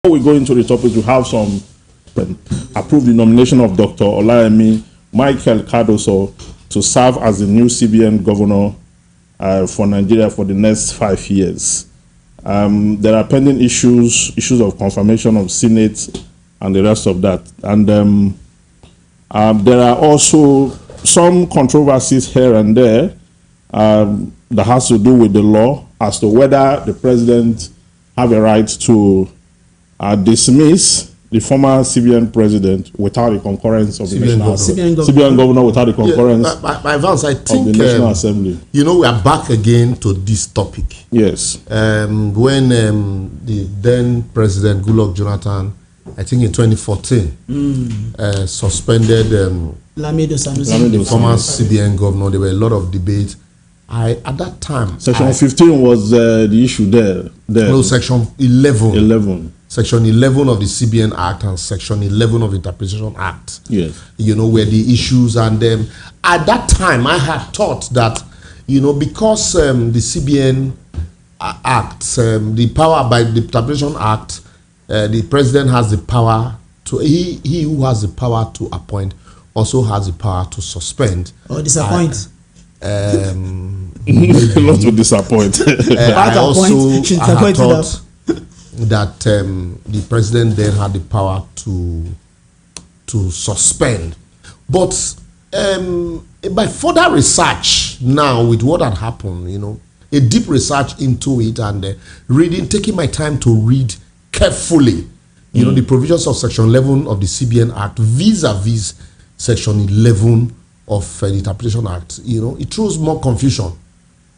before we go into the topic, we have some approve the nomination of Dr. Olayemi Michael Cardoso to serve as the new CBN governor for Nigeria for the next 5 years. There are pending issues of confirmation of Senate and the rest of that. And there are also some controversies here and there that has to do with the law as to whether the president have a right to dismiss the former CBN president without the concurrence of the CBN governor without the concurrence by Vance, I think, of the National Assembly. You know, we are back again to this topic. Yes. When the then President Goodluck Jonathan, I think in 2014, suspended the former CBN governor, there were a lot of debate. At that time, Section 15 was the issue there. No, Section 11. Section 11 of the CBN Act and Section 11 of the Interpretation Act. Yes. You know, were the issues. And at that time, I had thought that, you know, because the CBN Act, the power by the Interpretation Act, the president has the power to, he who has the power to appoint also has the power to suspend. Or disappoint. Not to disappoint. I also had thought that the president then had the power to suspend. But by further research now with what had happened, you know, a deep research into it and taking my time to read carefully, you know, the provisions of Section 11 of the CBN Act vis-a-vis Section 11 of the Interpretation Act, you know, it throws more confusion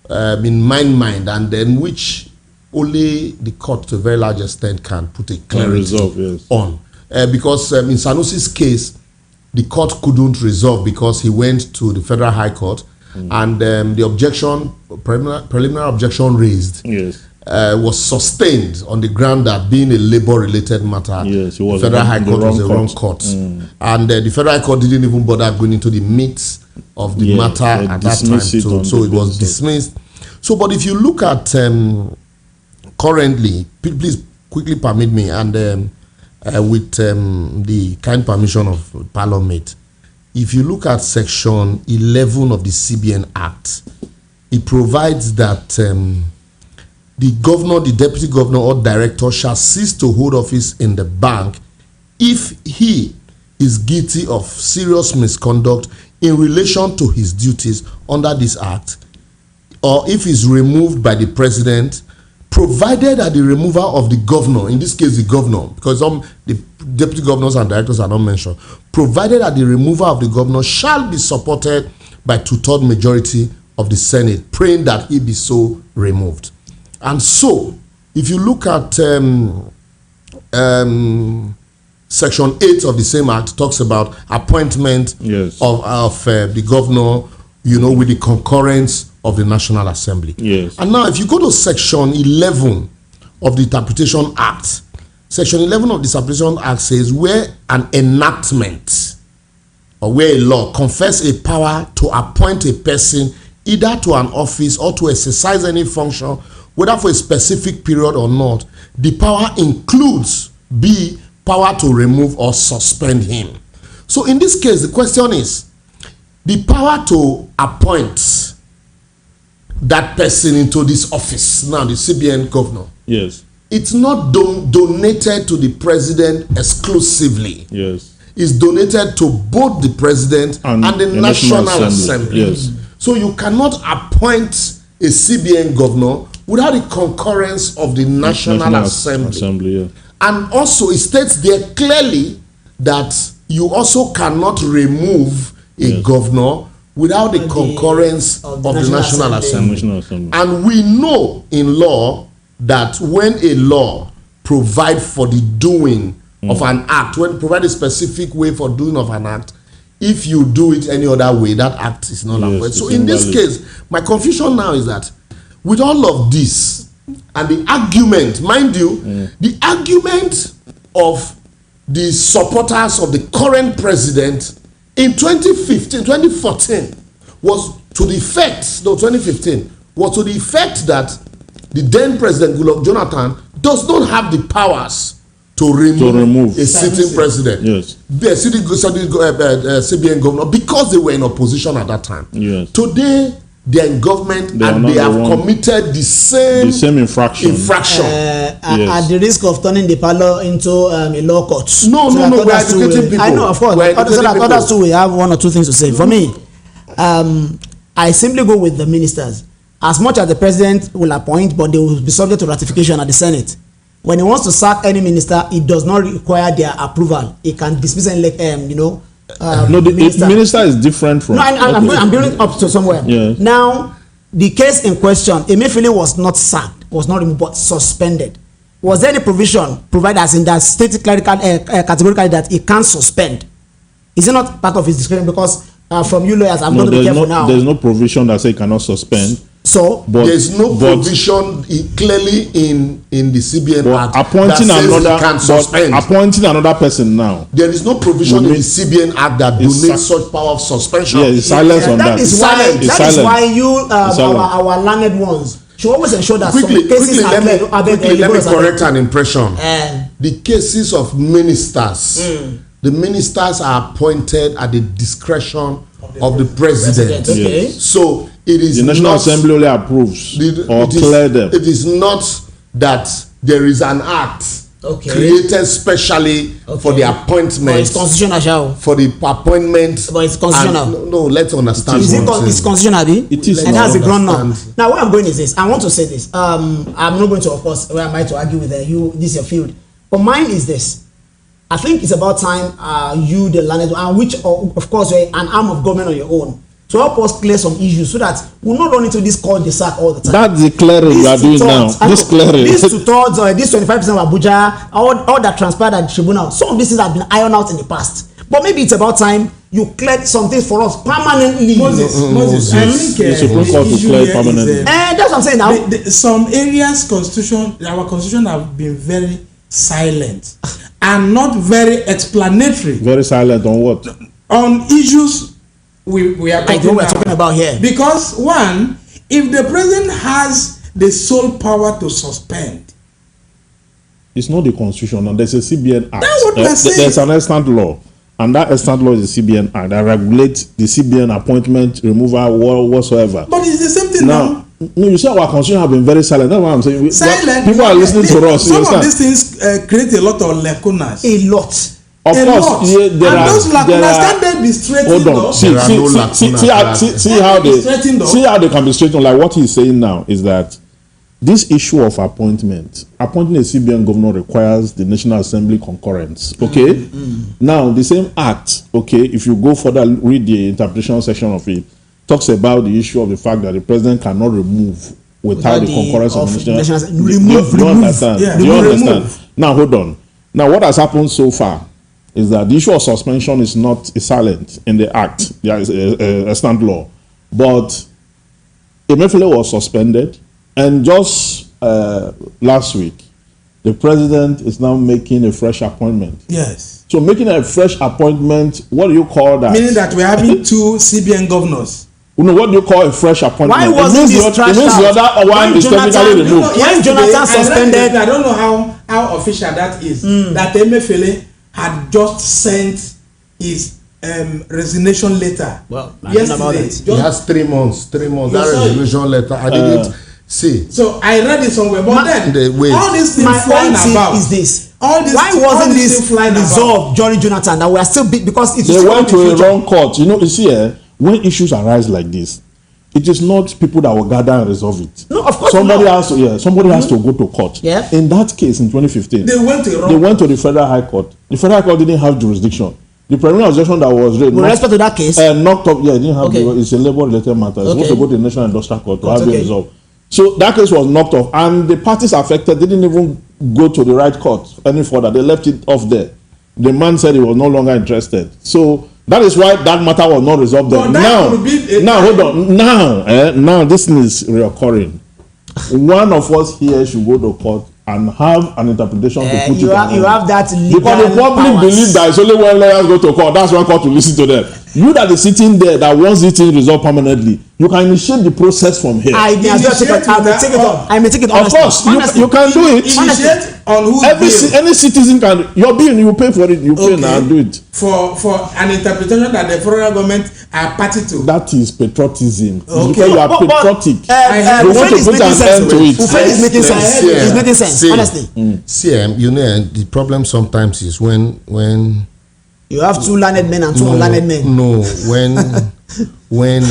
in my mind, and then which only the court to a very large extent can put a clarity on. Because in Sanusi's case, the court couldn't resolve because he went to the Federal High Court and the objection, preliminary objection raised was sustained on the ground that being a labor-related matter, the Federal High Court was the wrong court. And the Federal High Court didn't even bother going into the meat of the matter at that time. So it was dismissed. So, but if you look at currently, please quickly permit me, and with the kind permission of Parliament, if you look at Section 11 of the CBN Act, it provides that the governor, the deputy governor or director shall cease to hold office in the bank if he is guilty of serious misconduct in relation to his duties under this act, or if he is removed by the president, provided that the removal of the governor, in this case the governor, because the deputy governors and directors are not mentioned, provided that the removal of the governor shall be supported by 2/3 majority of the Senate, praying that he be so removed. And so, if you look at Section 8 of the same act, talks about appointment of the governor, you know, with the concurrence of the National Assembly. And now, if you go to Section 11 of the Interpretation Act, Section 11 of the Interpretation Act says where an enactment or where a law confers a power to appoint a person either to an office or to exercise any function, whether for a specific period or not, the power includes power to remove or suspend him. So in this case, the question is, the power to appoint that person into this office, now the CBN governor, it's not donated to the president exclusively. It's donated to both the president and the National Assembly. So you cannot appoint a CBN governor without the concurrence of the National Assembly. And also it states there clearly that you also cannot remove a governor without the concurrence of the National Assembly. And we know in law that when a law provides for the doing of an act, when provide a specific way for doing of an act, if you do it any other way, that act is not allowed. So in this case, my confusion now is that with all of this and the argument, mind you, the argument of the supporters of the current president in 2014 was to the effect, was to the effect that the then President Goodluck Jonathan does not have the powers to remove a sitting president. Yes. The CBN governor, because they were in opposition at that time. Yes. Today, they are in government and they have committed the same infraction. At the risk of turning the parlor into a law court. No, we're educating people. I know, of course. So that others too will have one or two things to say. For me, I simply go with the ministers. As much as the president will appoint, but they will be subject to ratification at the Senate. When he wants to sack any minister, it does not require their approval. He can dismiss any, no, the minister is different from. No, I'm building up to somewhere. Yes. Now, the case in question, Emefiele was not sacked, was not removed, but suspended. Was there any provision provided as in that state categorically that he can't suspend? Is it not part of his discretion? Because from you lawyers, I'm going to be careful now. There's no provision that say he cannot suspend. So there's no provision clearly in the CBN Act appointing that says he can suspend. Appointing another person now. There is no provision in the CBN Act that donates such power of suspension. Yeah, it's silence on that. That is why you, our learned ones, should always ensure that some cases are clear. Let me correct an impression. The cases of ministers, the ministers are appointed at the discretion of the president. Okay. So it is the National Assembly only approves or clear them. It is not that there is an act created specially for the appointment. But it's constitutional. For the appointment. But it's constitutional. No, let's understand. It's constitutional. It is. And that's the ground now. Now, where I'm going is this. I want to say this. I'm not going to, of course, where am I to argue with you? This is your field. But mine is this. I think it's about time you, the learned, and which, of course, you're an arm of government on your own, to help us clear some issues so that we'll not run into this call the sack all the time. That's the clearing you are doing now. This clearing. This 2/3 or this 25% of Abuja, all that transpired at the tribunal, some of these things have been ironed out in the past. But maybe it's about time you cleared some things for us permanently. Moses, I think the Supreme Court to clear permanently. That's what I'm saying now. Some areas, our constitution have been very silent and not very explanatory. Very silent on what? On issues we are talking about here. Because one, if the president has the sole power to suspend, it's not the constitution. And there's a CBN Act. That's what we're saying. There's an extant law, and that extant law is the CBN Act that regulates the CBN appointment, removal, whatsoever. But it's the same thing now. No, you see, our constitution have been very silent. That's what I'm saying. Silent. People are listening to us. Some of these things create a lot of lacunas. A lot. Of course, yeah, there are. Those lacunas can they be straightened? Hold on. See how they can be straightened. Like what he's saying now is that this issue of appointing a CBN governor requires the National Assembly concurrence. Okay. Now the same act. Okay, if you go further, read the interpretation section of it. Talks about the issue of the fact that the president cannot remove without the concurrence of the National Assembly. You understand? Yeah. Do you understand? Now hold on. Now what has happened so far is that the issue of suspension is silent in the act. There is a stand law, but Emefiele was suspended, and just last week, the president is now making a fresh appointment. Yes. So making a fresh appointment, what do you call that? Meaning that we're having two CBN governors. No, what do you call a fresh appointment? Why wasn't this trashed out? It means the other one is technically removed. When Jonathan suspended, I don't know how official that is. That Emefiele had just sent his resignation letter. Well, yesterday. He has 3 months. 3 months. That resignation letter. I didn't see. So I read it somewhere. But all these things flying about is this. Why wasn't this resolved during Jonathan? That we are still because they went to a wrong court. You see, when issues arise like this, it is not people that will gather and resolve it. No, of course somebody not. has to go to court. Yeah. In that case, in 2015, they went to the Federal High Court. The Federal High Court didn't have jurisdiction. The preliminary objection that was raised. With respect to that case, knocked up. Yeah, it didn't have. It's a labor-related matter. It's supposed to go to the National Industrial Court to have it resolved. So that case was knocked off, and the parties affected didn't even go to the right court any further. They left it off there. The man said he was no longer interested. So that is why that matter was not resolved there. Now, hold on. Now this thing is reoccurring. One of us here should go to court and have an interpretation to put you have that legal because the public believe that it's only when lawyers go to court. That's one court to listen to them. You that is sitting there that wants it to resolve permanently, you can initiate the process from here. I may take it on. Of course, you can do it. Initiate on who any citizen can. Your bill, you pay for it. You pay now and do it. For an interpretation that the federal government are party to. That is patriotism. Okay. Because you are patriotic. You want to put an end to it. It's making sense. It's making sense. Honestly. See, you know, the problem sometimes is when you have two learned men and two unlearned men. No, when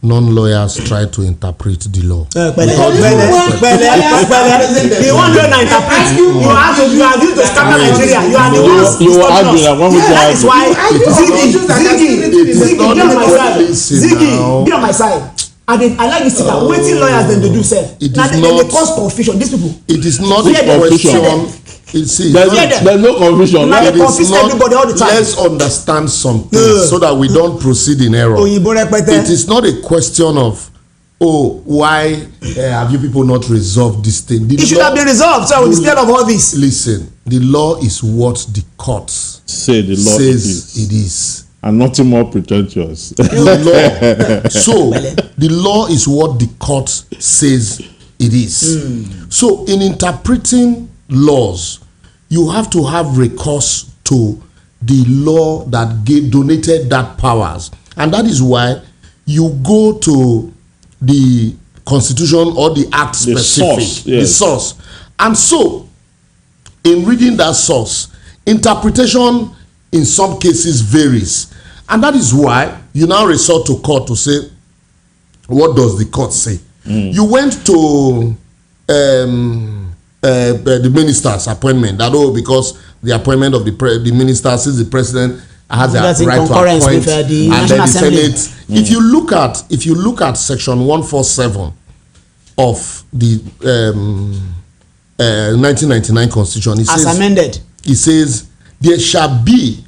non-lawyers try to interpret the law. The one who interpret, you argue to scatter Nigeria. You are the ones. You will argue that one. That is why Ziggy, be on my side. I like this thing that waiting lawyers then they do self. Now they cause confusion. These people. It is not a question. There's no confusion. Everybody all the time. Let's understand something so that we don't proceed in error. It is not a question of why have you people not resolved this thing? It should have been resolved. So instead of all this, listen, the law is what the courts say the law says it is. And nothing more pretentious. So the law is what the court says it is. So in interpreting laws, you have to have recourse to the law that donated that powers, and that is why you go to the constitution or the act specific, the source. And so in reading that source, interpretation in some cases varies, and that is why you now resort to court to say, what does the court say? You went to the minister's appointment, because the appointment of the minister, since the president has a right to appoint, and then the Senate. If you look at section 147 of the 1999 Constitution, it as says, amended, it says there shall be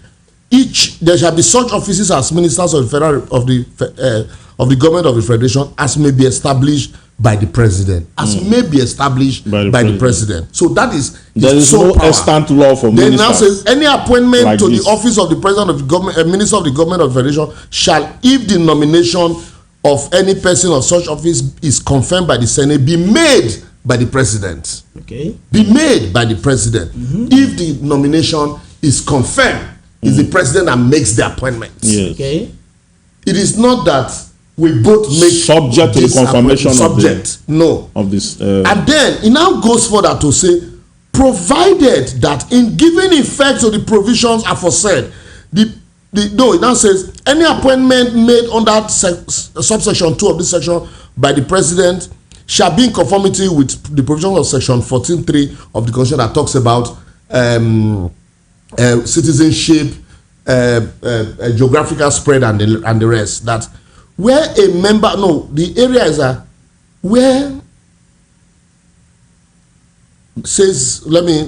such offices as ministers of the government of the federation as may be established by the president, may be established by the president. So that is there is no extant law for ministers. Then now says any appointment like to the office of the president of the government, minister of the government of the federation, shall, if the nomination of any person of such office is confirmed by the Senate, be made by the president. Okay. Be made by the president. If the nomination is confirmed, it's the president that makes the appointment. Yes. Okay. It is not that we both make subject to the confirmation of this. And then it now goes further to say, provided that in giving effect to the provisions aforesaid, it now says any appointment made under subsection 2 of this section by the president shall be in conformity with the provisions of section 14.3 of the Constitution that talks about citizenship, geographical spread, and the rest. That where a member, the area is where says, let me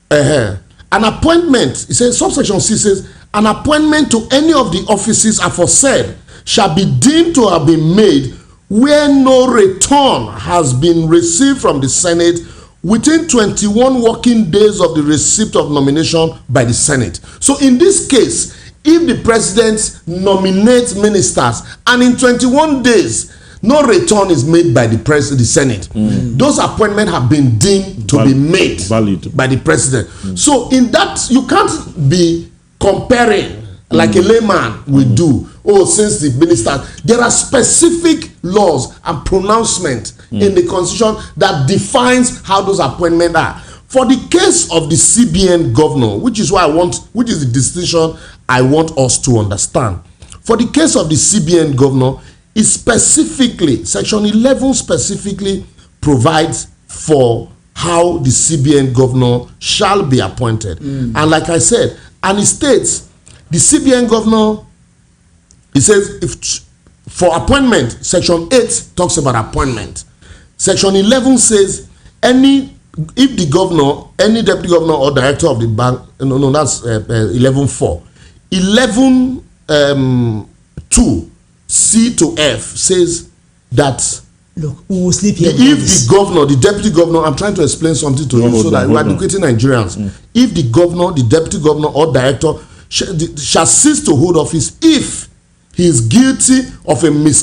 an appointment, it says subsection C says an appointment to any of the offices aforesaid shall be deemed to have been made where no return has been received from the Senate within 21 working days of the receipt of nomination by the Senate. So in this case, if the president nominates ministers and in 21 days no return is made by the Senate, those appointments have been deemed to be made by the president. So in that, you can't be comparing like a layman will do. Since the minister, there are specific laws and pronouncements in the Constitution that defines how those appointments are. For the case of the CBN governor, which is the distinction I want us to understand. For the case of the CBN governor, it specifically, section 11 specifically provides for how the CBN governor shall be appointed. And like I said, and it states, the CBN governor, it says, if for appointment, section 8 talks about appointment. Section 11 says, if the governor, any deputy governor or director of the bank, that's 11.4. 11.2 C to F says that look, we will sleep here. If the governor, the deputy governor, I'm trying to explain something to you so that we're educating Nigerians. If the governor, the deputy governor or director shall cease to hold office if he is guilty of a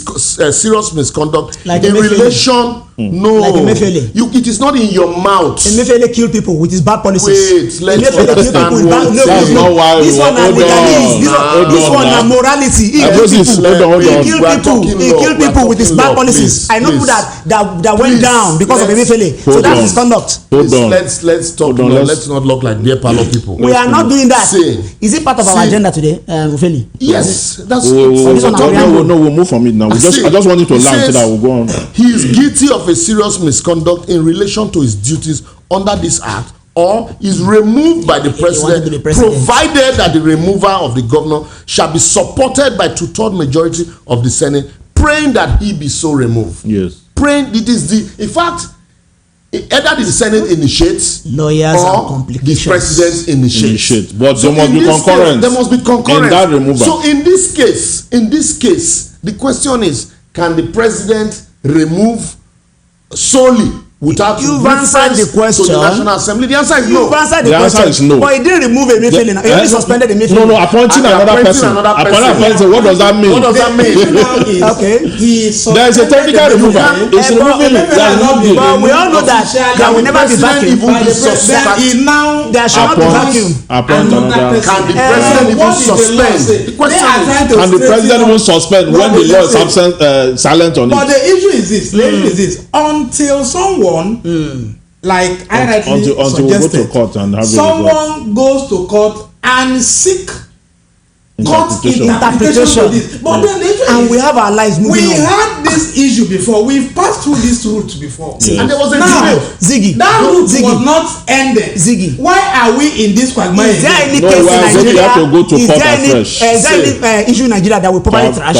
serious misconduct like in relation. No, like it is not in your mouth. Emefiele kill people with his bad policies. Wait, let's understand what. That's not why this one na legality. This one na morality. He kill people with his bad policies. I know people that went down because of Emefiele. So that's his conduct. Let's talk. Let's not look like beer parlor people. We are not doing that. Is it part of our agenda today, Ofeli? Yes, that's. No, we'll move from it now. I just want you to learn so that we'll go on. He is guilty of a serious misconduct in relation to his duties under this act, or is removed by the president, provided that the removal of the governor shall be supported by 2/3 majority of the Senate, praying that he be so removed. Yes. Praying, it is in fact, either the Senate initiates lawyers or and complications. the president initiates. But there must be concurrence. There must be concurrence in that removal. So in this case, the question is, can the president remove solely without you've answered the question to the National Assembly? The answer is no. You've answered the answer question. is no. But he didn't remove Emefiele. He only suspended Emefiele. No, appointing another person. What does that mean? What does that mean? Okay. There is a technical removal. It's removing it. But we all know that there will never be vacuum. There shall not be vacuum. Can the president even suspend? Can the president even suspend when the law is silent on it? But the issue is this. Until someone like I rightly suggested, we go to court and have someone goes to court and seek court interpretation for this. But then the issue and we have our lives moving on. We had this issue before. We've passed through this route before. Yes. And there was a Ziggy. That route was not ended. Ziggy. Why are we in this quagmire? Is there any case in Nigeria? Is there any issue in Nigeria that will probably trash?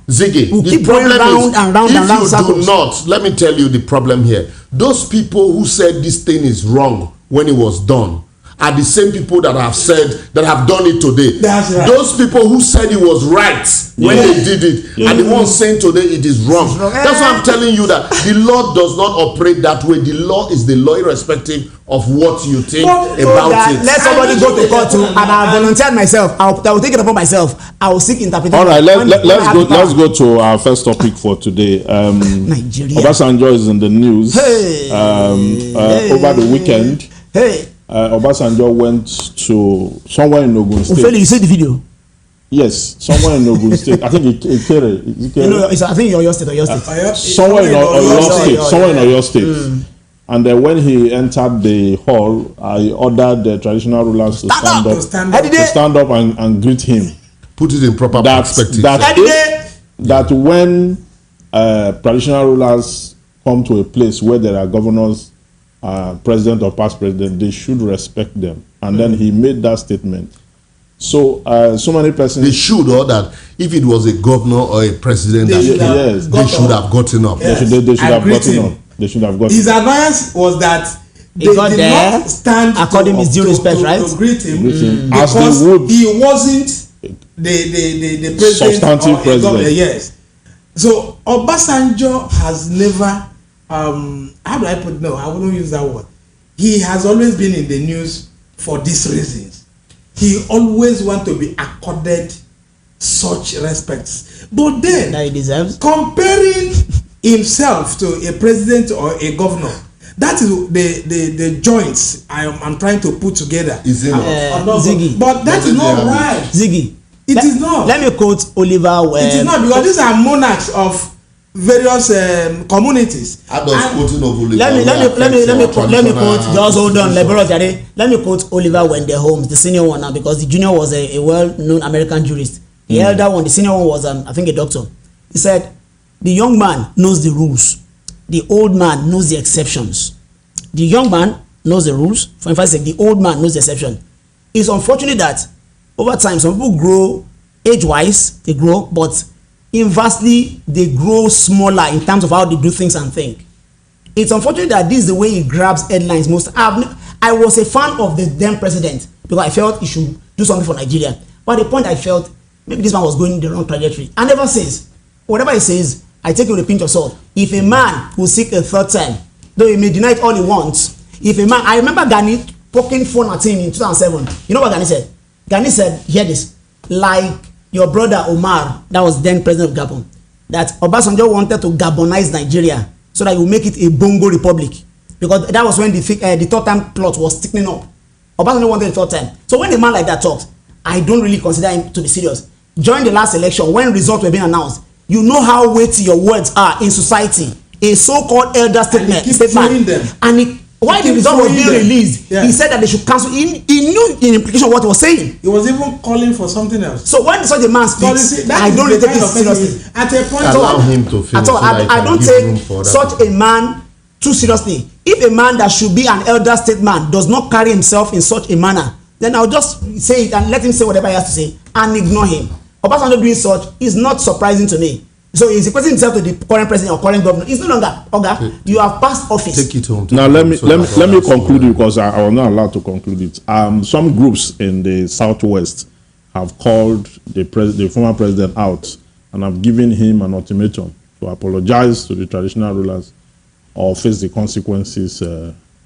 Ziggy, we'll the problem round and round and round if you do not, let me tell you the problem here. Those people who said this thing is wrong when it was done are the same people that have said that have done it today. That's right. Those people who said it was right when they did it are the ones saying today it is wrong. That's why I'm telling you that the law does not operate that way. The law is the law irrespective of what you think about it. Let somebody go to court too, and I volunteered myself. I will take it upon myself. I will seek interpretation. All right, let's go to our first topic for today. Nigeria. Obasanjo is in the news. Over the weekend. Obasanjo went to somewhere in Ogun State. Ofeli, you see the video? Yes, somewhere in Ogun State. I think Ikere. I think Oyo State. Somewhere in Oyo State. And then when he entered the hall, I ordered the traditional rulers to stand up and greet him. Put it in proper perspective. That when traditional rulers come to a place where there are governors, president or past president, they should respect them. And then he made that statement. So many persons, they should, or that if it was a governor or a president, they should have gotten up. Yes. They should have gotten up. They should have gotten. His advice was that they did not stand according his due respect, right? To greet him because he wasn't the president, substantive president. Yes. So Obasanjo has never. How do I put it? No, I wouldn't use that word. He has always been in the news for these reasons. He always wants to be accorded such respects. But then, comparing himself to a president or a governor, that is the joints I'm trying to put together. Ziggy. But that is not right. Ziggy. It is not. Let me quote Oliver. It is not, because these are monarchs of various communities. Let me quote. Just hold on, let me quote Oliver Wendell Holmes, the senior one now, because the junior was a well-known American jurist. The elder one, the senior one, was I think a doctor. He said, "The young man knows the rules. The old man knows the exceptions. The young man knows the rules. For instance, the old man knows the exception." It's unfortunate that over time some people grow age-wise, they grow, but inversely they grow smaller in terms of how they do things and think. It's unfortunate that this is the way he grabs headlines most. I was a fan of the then president because I felt he should do something for Nigeria. But at the point I felt maybe this man was going the wrong trajectory. And ever since, whatever he says, I take it with a pinch of salt. If a man will seek a third time, though he may deny it all he wants, if a man, I remember Gani poking phone at him in 2007. You know what Gani said? Gani said, hear this, like your brother Omar, that was then president of Gabon, that Obasanjo wanted to Gabonize Nigeria so that you make it a Bongo Republic, because that was when the third time plot was thickening up. Obasanjo wanted the third time. So when a man like that talks, I don't really consider him to be serious. During the last election, when results were being announced, you know how weighty your words are in society. A so-called elder statement, and why the result was being released, he said that they should cancel. He knew in implication what he was saying. He was even calling for something else. So when such a man speaks, I don't really take it seriously. At a point, allow him to finish. I don't take such a man too seriously. If a man that should be an elder statesman does not carry himself in such a manner, then I'll just say it and let him say whatever he has to say and ignore him. Obasanjo doing such is not surprising to me. So he's equating himself to the current president or current governor. It's no longer, Oga, you have passed office. Take it home. Now let me conclude it, because I was not allowed to conclude it. Some groups in the southwest have called the former president out and have given him an ultimatum to apologize to the traditional rulers or face the consequences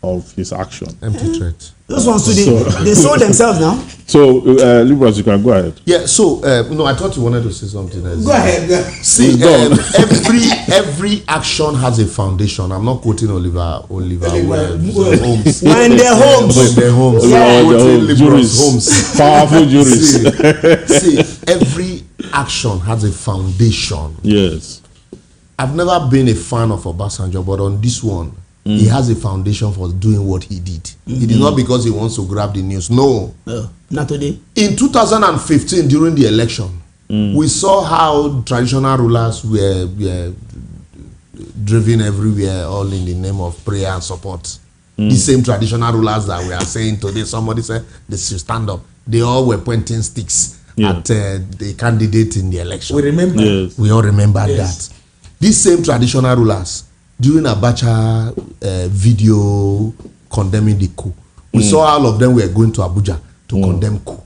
of his action. Empty threat. Those ones today, they sold themselves now. So, Liberals, you can go ahead. Yeah. So, no, I thought you wanted to say something else. Go ahead. See, every action has a foundation. I'm not quoting Oliver Holmes. When they're homes. Juries. Powerful juries. See, every action has a foundation. Yes. I've never been a fan of Obasanjo, but on this one, he has a foundation for doing what he did. It is not because he wants to grab the news. No. Not today. In 2015, during the election, we saw how traditional rulers were driven everywhere, all in the name of prayer and support. The same traditional rulers that we are saying today, somebody said they should stand up. They all were pointing sticks at the candidate in the election. We remember. Yes. We all remember that. These same traditional rulers, during Abacha video condemning the coup, we saw all of them were going to Abuja to condemn coup.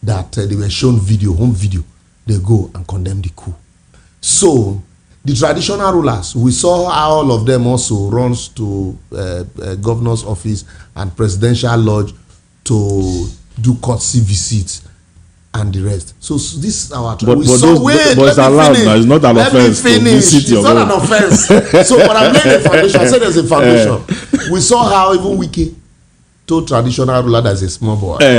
That they were shown home video, they go and condemn the coup. So the traditional rulers, we saw how all of them also runs to governor's office and presidential lodge to do courtesy visits and the rest. So this is our but it's allowed now. It's not an offense to visit your home. It's not an offense. So but I'm laying a foundation. I said there's a foundation. We saw how even Wiki told traditional ruler that's a small boy. You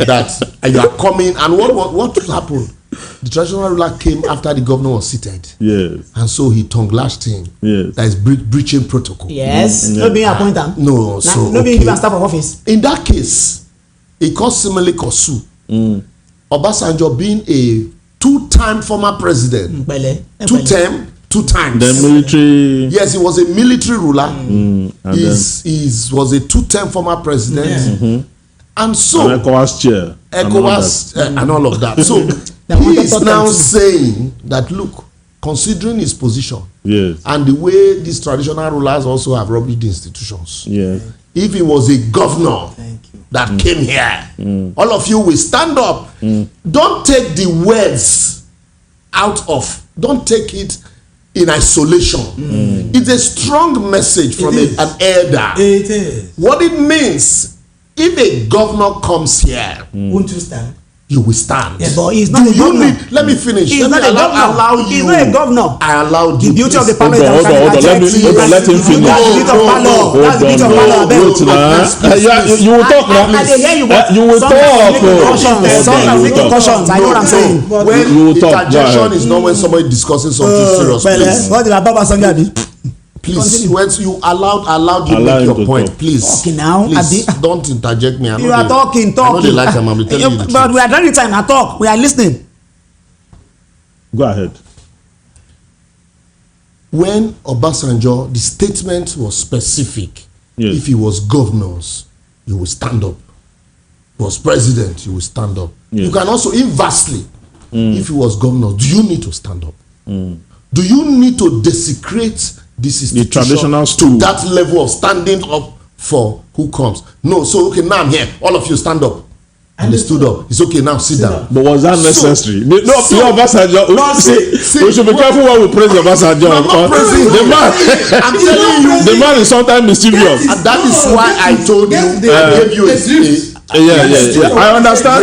that you are coming, and what happened? The traditional ruler came after the governor was seated. Yes. And so he tongue lashed him. Yes. That is breaching protocol. Yes. Not being appointed. No. So not being given staff of office. In that case, it caused similarly Kosu. Obasanjo being a two-time former president. Two times. The military. Yes, he was a military ruler. He was a two-time former president. And so ECOWAS chair. And all of that. So he is now saying that, look, considering his position and the way these traditional rulers also have robbed the institutions. Yes. If he was a governor that came here, all of you will stand up. Don't take the words out of, don't take it in isolation. It's a strong message from an elder. It is. What it means, if a governor comes here, won't you stand? You will stand. Yeah, but he's not a governor. Let me finish. He's not a governor. He's not a governor. I allowed you. The beauty of the panel is that let him finish. That's the beauty of panel. You will talk now. You will talk. Some are making cautions. I know what I'm saying. When the interjection is not when somebody discussing something serious. Please. What did Baba Sanga do? Please, when you allowed you make your point, please. Okay, now, please don't interject me. You are talking. I know they like him. I'm telling you the truth. But we are done time. I talk. We are listening. Go ahead. When Obasanjo, the statement was specific. Yes. If he was governors, you will stand up. If he was president, you will stand up. Yes. You can also inversely, if he was governor, do you need to stand up? Do you need to desecrate this institution, the traditional to that level of standing up for who comes? No. So okay, now I'm here. All of you stand up. And they stood up. It's okay now, sit down. But was that necessary? We should be careful when we praise Obasanjo. I'm telling you, the man is sometimes mischievous. And that is why I told you, I gave you yeah. I understand.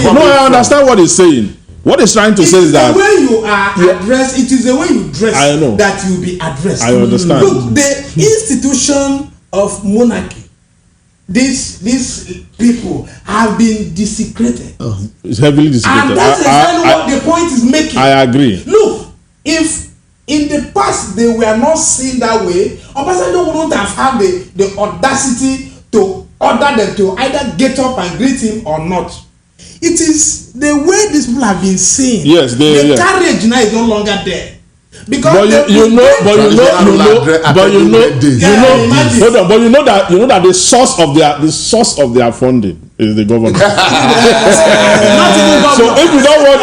No, I understand what he's saying. What he's trying to say is that the way you are addressed, it is the way you dress that you'll be addressed. I understand. Look, the institution of monarchy, these people have been desecrated. It's heavily desecrated. And that's exactly what the point is making. I agree. Look, if in the past they were not seen that way, Obasanjo wouldn't have had the audacity to order them to either get up and greet him or not. It is the way these people have been seen. Yes, the courage now is no longer there. Because but you know that the source of their funding is the government. So if you don't want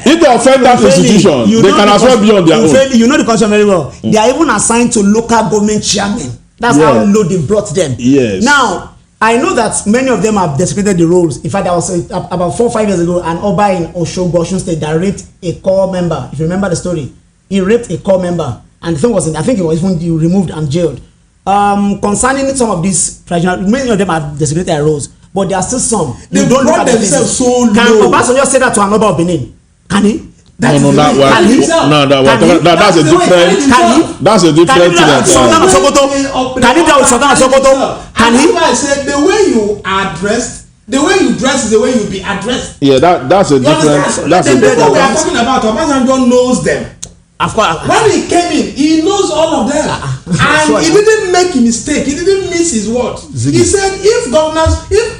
if they offend that institution, they can as well be on their own. You know the question very well. They are even assigned to local government chairmen. That's how low they brought them. Yes. Now I know that many of them have desecrated the roles. In fact, there was about 4 or 5 years ago an Oba in Osun State that raped a core member. If you remember the story, he raped a core member, and the thing was, I think it was even removed and jailed. Concerning some of these traditional, many of them have desecrated their roles, but there are still some. They don't brought themselves so low. Can Obasanjo say that to an Oba of Benin? Can he? That's a different. That's a different thing. Can he do Sultan of Sokoto? Can he? I said the way you are dressed, the way you dress is the way you be addressed. Yeah, that's a different. That's a different. We are talking about Obasanjo knows them. Of course. When he came in, he knows all of them, and he didn't make a mistake. He didn't miss his word. Ziggy. He said, "If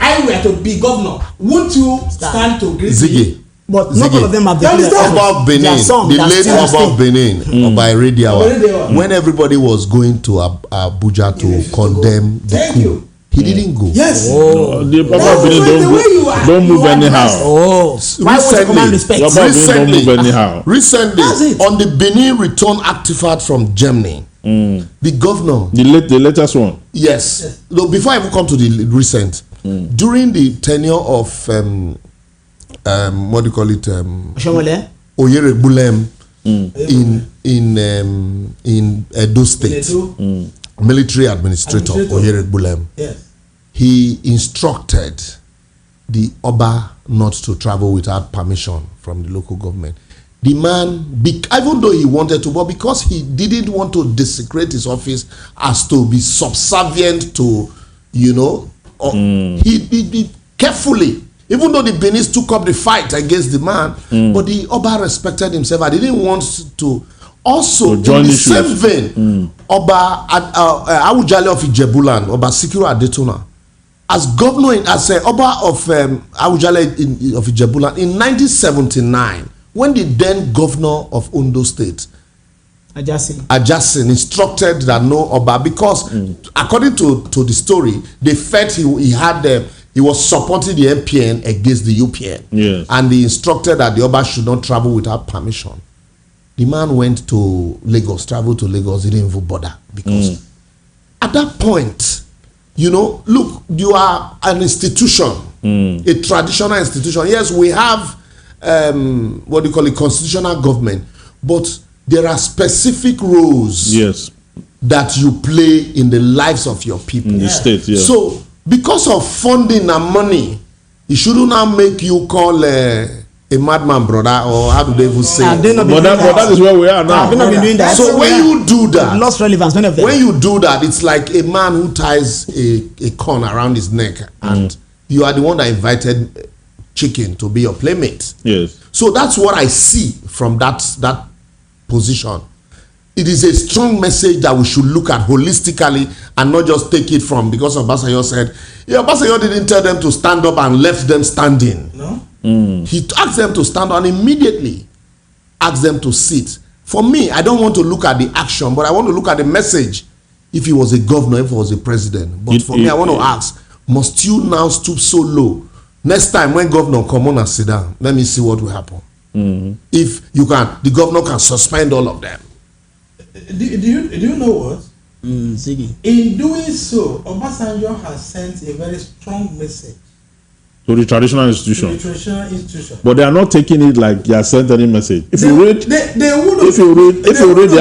I were to be governor, won't you stand to greet me?" But not all of them have the Oba of Benin, the late Oba of Benin, Oba Erediawa, when everybody was going to Abuja to condemn the coup, he didn't go. Yes. No, the Oba of Benin don't move anyhow. Recently, on the Benin return artifact from Germany, the governor, the latest one. Yes. No, before I even come to the recent, during the tenure of what do you call it? Oyeregbulem in Edo State, military administrator Oyeregbulem. Yes. He instructed the Oba not to travel without permission from the local government. The man, even though he wanted to, but because he didn't want to desecrate his office as to be subservient to, he carefully. Even though the Benin took up the fight against the man, but the Oba respected himself. I didn't want to. Also, in the same vein, Oba Awujale of Ijebuland, Oba Sikiru Adetona, as governor, as Oba of Awujale of Ijebuland in 1979, when the then governor of Ondo State, Ajasin instructed that no Oba, because according to the story, they felt he was supporting the MPN against the UPN. Yes. And he instructed that the Oba should not travel without permission. The man went to Lagos, traveled to Lagos, he didn't even bother. Because at that point, look, you are an institution, a traditional institution. Yes, we have, what do you call it, constitutional government. But there are specific roles that you play in the lives of your people. In the state, yeah. So, because of funding and money, it shouldn't now make you call a madman, brother, or how do they even say? But that is where we are now. So when you do that, lost relevance. None of them. When you do that, it's like a man who ties a corn around his neck, and you are the one that invited chicken to be your playmate. Yes. So that's what I see from that position. It is a strong message that we should look at holistically and not just take it from, because Obasanjo said, Obasanjo didn't tell them to stand up and left them standing. No. He asked them to stand up and immediately asked them to sit. For me, I don't want to look at the action, but I want to look at the message. If he was a governor, if he was a president. But for me, I want to ask, must you now stoop so low? Next time when governor come on and sit down, let me see what will happen. If you can, the governor can suspend all of them. Do you know what? Ziggy. In doing so, Obasanjo has sent a very strong message to the traditional institution. To the traditional institution. But they are not taking it like they are sent any message. If you read the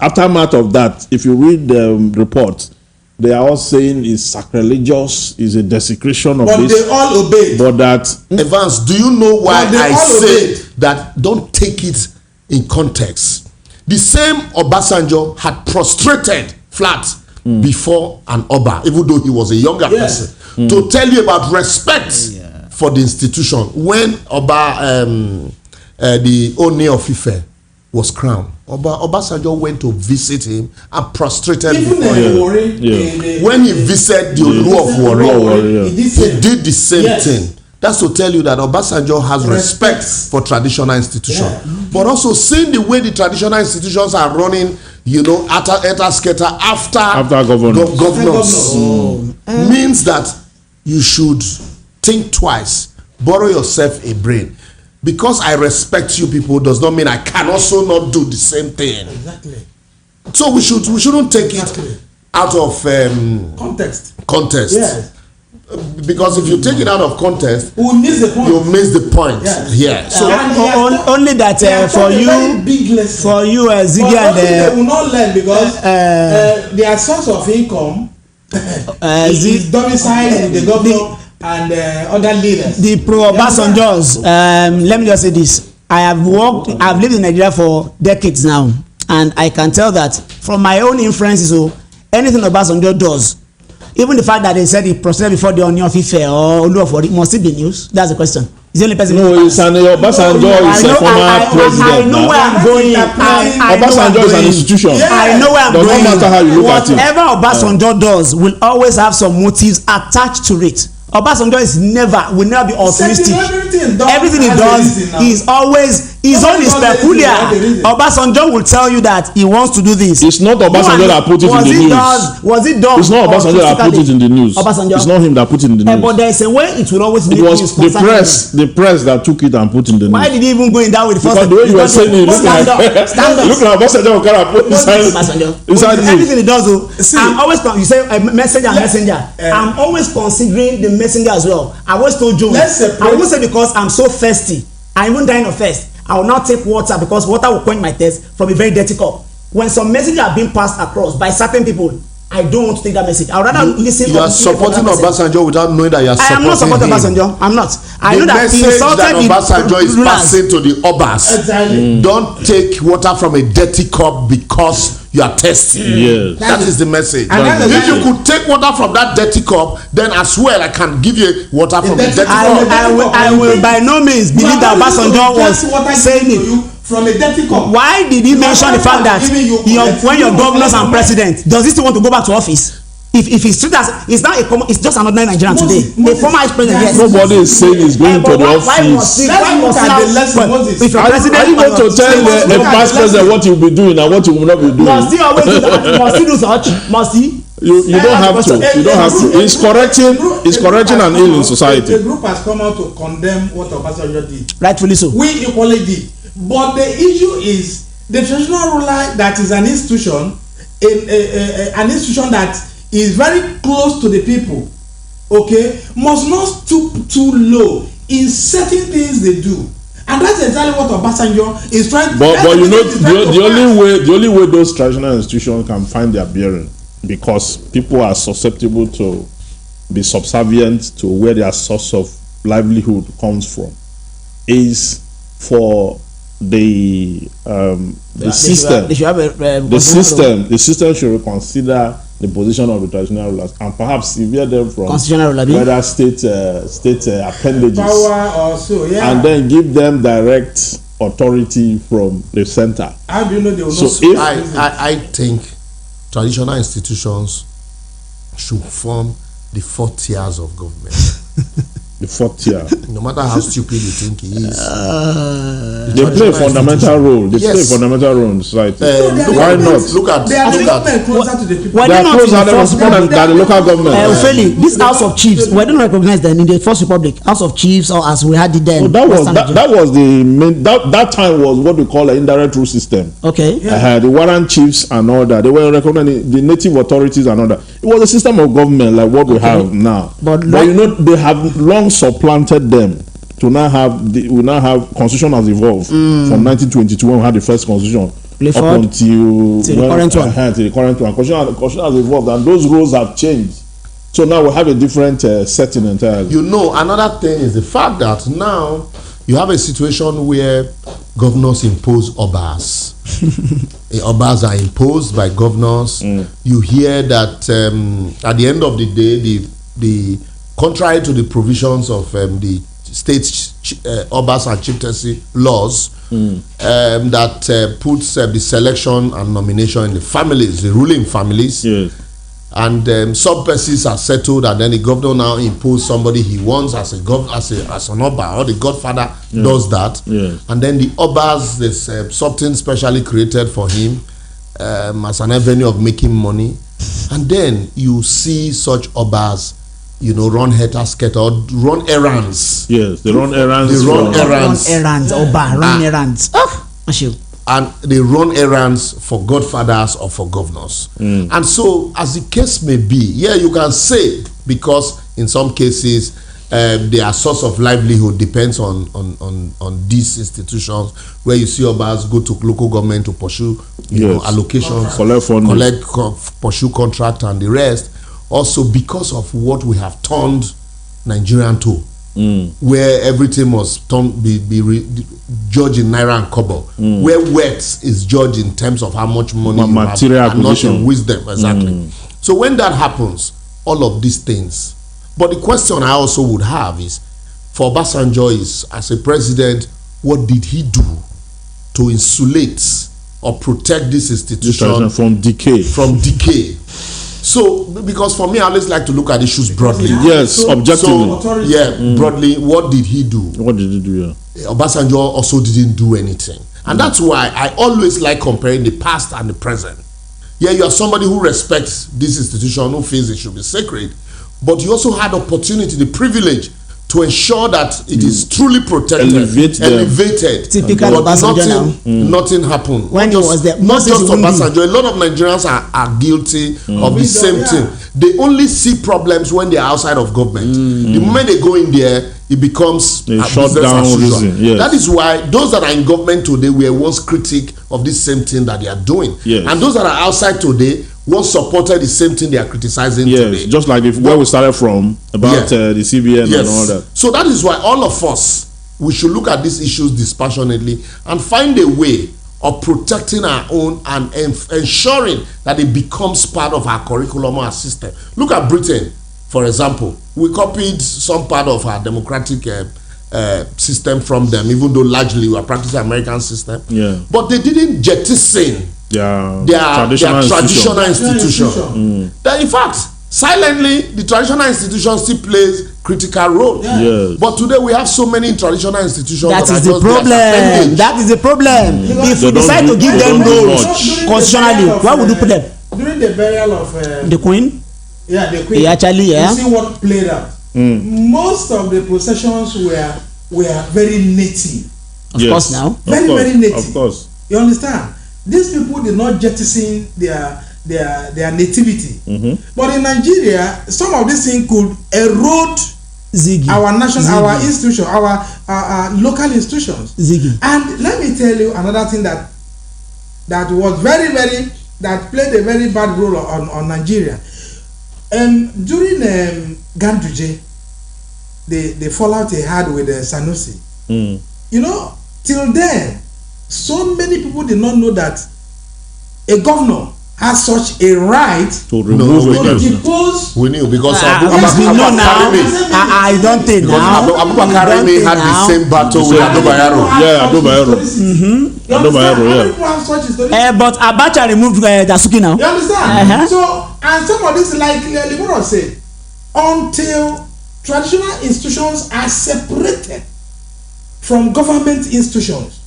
aftermath of that, if you read the report, they are all saying it's sacrilegious, is a desecration of but this. But they all obeyed. But that Evans, do you know why I said that? Don't take it in context. The same Obasanjo had prostrated flat before an Oba, even though he was a younger person, to tell you about respect for the institution when Oba, the Oni of Ife, was crowned. Obasanjo went to visit him and prostrated before him. When he visited the Olu of Warri, he did the same thing. That's to tell you that Obasanjo has respect for traditional institutions. But also seeing the way the traditional institutions are running, you know, after governance means that you should think twice, borrow yourself a brain. Because I respect you people does not mean I can also not do the same thing. Exactly. So we shouldn't take it out of context. Yes. Because if you take it out of context, we'll miss the point. You'll miss the point. Yeah. So only that for you, Ziggy, and they will not learn because their source of income is domiciled in the government and other leaders. The pro-Obasanjos, let me just say this. I've lived in Nigeria for decades now, and I can tell that from my own inferences, anything Obasanjo does, even the fact that they said he proceeded before the Oni of Ife or Olu of Warri, must it be news? That's the question. Is the only person. No, it's an Obasanjo is a former president. I know where I'm going. Obasanjo is an institution. I know where I'm going. Does not matter how you look at it. Whatever Obasanjo does will always have some motives attached to it. Obasanjo will never be altruistic. Everything he does is always his own is peculiar. Obasanjo will tell you that he wants to do this. It's not Obasanjo that put it in the news. Was it done? It's not Obasanjo that put it in the news. Obasanjo. It's not him that put it in the news. But there is a way it will always make news. It was the press that took it and put it in the news. Why did he even go in that way? Because the way you were saying it, look at Obasanjo kind of put inside news. Everything he does, I'm always, you say messenger. I'm always considering the messenger as well. I always told Jones, I won't say because I'm so thirsty, I won't die of thirst. I will not take water because water will quench my thirst from a very dirty cup. When some messages are being passed across by certain people, I don't want to take that message. I would rather listen. You are supporting Obasanjo without knowing that you are supporting him. I am not supporting Obasanjo. I'm not. I know that the message that Obasanjo is passing to the Obas. Exactly. Don't take water from a dirty cup because you are thirsty. Yes. That is the message. If you could take water from that dirty cup, then as well I can give you water from the dirty cup. I will by no means believe that Obasanjo was saying it. From a dirty cup. Why did he mention the fact that when your governors and president, does he still want to go back to office? If he's treated as it's just another Nigerian today. A former president, yes. Nobody is saying he's going to the office. Why must he are you going to tell the past president what he'll be doing and what he will not be doing? Must he always do that? Must he do such? Must he? You don't have to. You don't have to. It's correcting an ill in society. The group has come out to condemn what Obasanjo did. Rightfully so. We equally did. But the issue is the traditional ruler that is an institution, an institution that is very close to the people, okay, must not stoop too low in certain things they do. And that's exactly what Obasanjo is trying to do. But you know, the only way those traditional institutions can find their bearing, because people are susceptible to be subservient to where their source of livelihood comes from, is for the system. The system should reconsider the position of the traditional rulers and perhaps sever them from whether state appendages, power or so, and then give them direct authority from the center. How do you know they will I think traditional institutions should form the 4 tiers of government. The 4th tier. No matter how stupid you think he is, they play a fundamental role. They play a fundamental role in society. Why not? Look at they are closer to the people. They are closer than the local government. This House of Chiefs, we don't recognize them in the First Republic. House of Chiefs, or as we had it then. That was the main. That time was what we call an indirect rule system. Okay. The warrant chiefs and all that. They were recognizing the native authorities and all that. It was a system of government like what we have now. But you know, they have long supplanted them to now have we now have constitution has evolved from 1922 when we had the first constitution up until the current one. To the current one. Constitution has evolved and those roles have changed. So now we have a different setting entirely. You know, another thing is the fact that now you have a situation where governors impose obas. Obas are imposed by governors. You hear that at the end of the day, the contrary to the provisions of the state obas and chieftaincy laws that puts the selection and nomination in the families, the ruling families. Yes. And some persons are settled, and then the governor now impose somebody he wants as an oba, or the godfather does that. Yes. And then the obas, there's something specially created for him as an avenue of making money. And then you see such obas, you know, run head-to-skirt or run errands. Yes, they run errands. They run errands. Run errands. And they run errands for godfathers or for governors. And so, as the case may be, you can say, because in some cases their source of livelihood depends on these institutions, where you see obas go to local government to pursue allocations, pursue contract and the rest. Also because of what we have turned Nigerian to. Where everything must be judged in naira and kobo, where wealth is judged in terms of how much money you material have and not in wisdom. Exactly. So when that happens, all of these things. But the question I also would have is, for Obasanjo, is as a president, what did he do to insulate or protect this institution from decay? So, because for me, I always like to look at issues broadly. Yes, objectively. Broadly, what did he do? What did he do? Obasanjo also didn't do anything. And that's why I always like comparing the past and the present. You are somebody who respects this institution, who feels it should be sacred, but you also had opportunity, the privilege, to ensure that it is truly protected, elevated. Typical Obasanjo now. Nothing happened. When he was there, not just Obasanjo. A lot of Nigerians are guilty of the same thing. They only see problems when they are outside of government. The moment they go in there, it becomes a shut down reason. Yes. That is why those that are in government today were once critic of this same thing that they are doing. Yes. And those that are outside today once supported the same thing they are criticizing today. Just like where we started from about the CBN and all that. So that is why all of us, we should look at these issues dispassionately and find a way of protecting our own and ensuring that it becomes part of our curriculum or our system. Look at Britain, for example. We copied some part of our democratic system from them, even though largely we are practicing American system. But they didn't jettison their traditional institution. That in fact, silently, the traditional institution still plays critical role. But today we have so many traditional institutions that is the problem. That is the problem. If we decide to give them roles constitutionally, why would you put them? During the burial of the Queen? The Queen. You see what played out. Most of the processions were very native. Of course now. Very native. Of course. You understand? These people did not jettison their nativity. But in Nigeria, some of these things could erode our institution, our local institutions. And let me tell you another thing that was that played a very bad role on Nigeria. During Ganduje, the fallout he had with Sanusi, you know, till then, so many people did not know that a governor has such a right to depose. We knew because we know now. I don't think now. Abubakar had the same battle with Adobayaro. But Abacha removed Dasuki now. You understand? So, and some of this, like Libero said, until traditional institutions are separated from government institutions,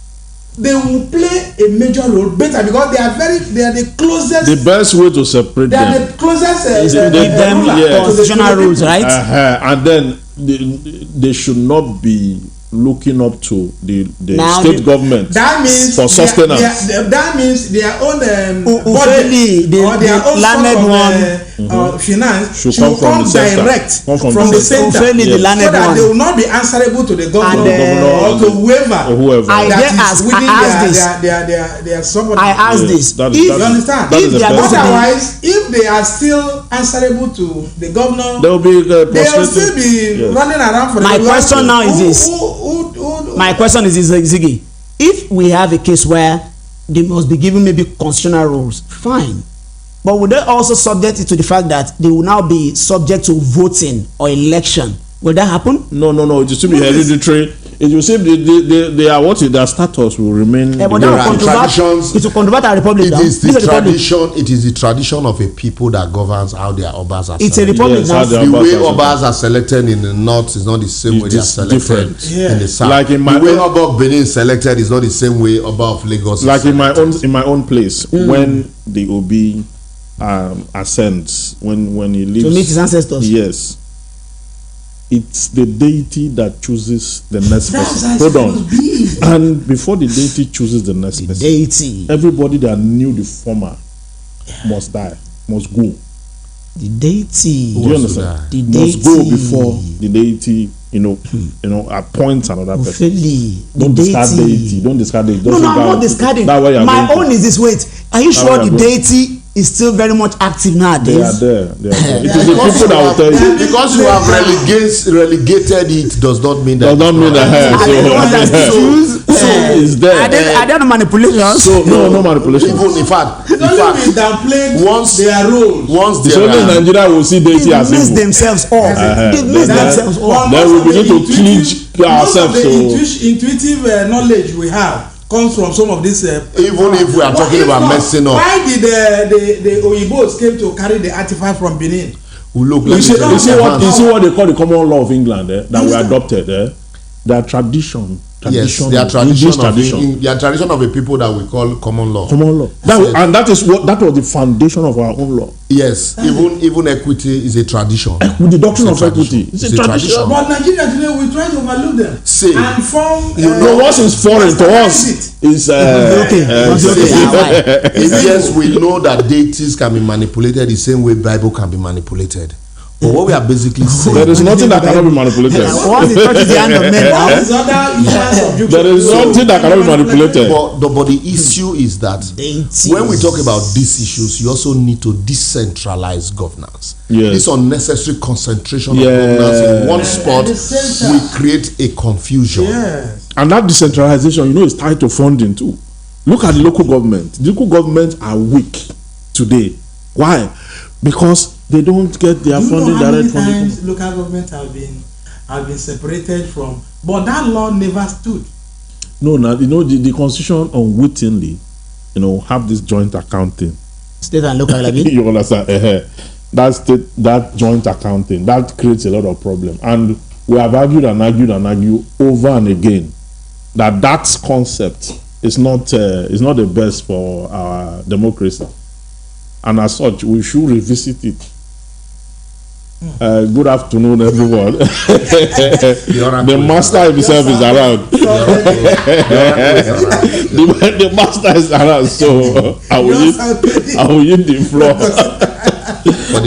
they will play a major role better because they are the closest. The best way to separate them. They are the closest. Give them constitutional rules, right? And then they should not be looking up to the state government. That means for sustenance. That means their own body, the or their own landed one. finance should come direct from the center, so that they will not be answerable to the governor or to whoever. I ask this. You understand? Otherwise, if they are still answerable to the governor, they will still be running around for my question now is this. My question is this, Ziggy. If we have a case where they must be given maybe constitutional rules, fine. But would they also subject it to the fact that they will now be subject to voting or election? Will that happen? No. It will still be hereditary. It will say they are what their status will remain. But it will convert our republic. It is the tradition of a people that governs how their obas are selected. It's a republic now. The way obas are selected in the north is not the same way they are selected in the south. Like in my the way Oba of Benin is selected is not the same way Oba of Lagos. Like in my own place, when the Obi ascends, when he leaves to meet his ancestors. Yes. It's the deity that chooses the next person. Hold on. And before the deity chooses the next person, everybody that knew the former must die, must go. The deity. Do you understand? The must go before the deity, appoints another person. Don't discard deity. Don't discard deity. No, I'm not discarding. My own is this. Wait, are you sure the deity is still very much active nowadays? They are there. It is the people that will tell you. Because you have relegated it does not mean that. Does not mean that. So it's there. Are there no manipulations? So no manipulation. In fact, once their roles. Only Nigeria will see deity as evil. Themselves off. They mess themselves off. Then we begin to clinch ourselves. The intuitive knowledge we have comes from some of this. Even if we are talking about messing up. Why did the Oyibos came to carry the artifact from Benin? You see what they call the common law of England that we adopted. Their tradition. Yes, their tradition of a people that we call common law. And that was the foundation of our own law. Yes, even equity is a tradition. With the doctrine of equity, it's a tradition. But Nigeria today, we try to overlook them and form. What is foreign to us is yes, we know that deities can be manipulated the same way Bible can be manipulated. But what we are basically saying, there is nothing that cannot be manipulated. Once it touches the hand of men now, there is nothing that cannot be manipulated. But the issue is that when we talk about these issues, you also need to decentralize governance. This unnecessary concentration of governance in one spot will create a confusion. And that decentralization, is tied to funding too. Look at the local government. The local governments are weak today. Why? Because they don't get their funding direct from times local government have been separated from, but that law never stood. No, the constitution unwittingly, have this joint accounting. State and local level. You understand? That joint accounting that creates a lot of problem, and we have argued over and again that concept is not the best for our democracy, and as such we should revisit it. Good afternoon, everyone. The master himself is around. The master is around, so I will use the floor.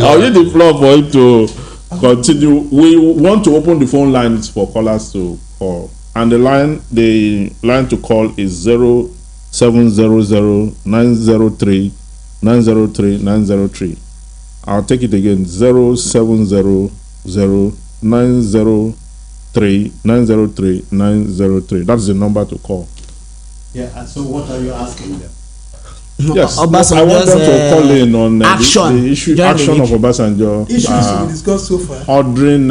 I will use the floor for him to continue. We want to open the phone lines for callers to call, and the line to call is 0700 903 903 903. I'll take it again, 0700 903 903 903. That's the number to call. Yeah, and so what are you asking them? Yes, I want them to call in on the action of Obasanjo. Issues to be discussed so far. Ordering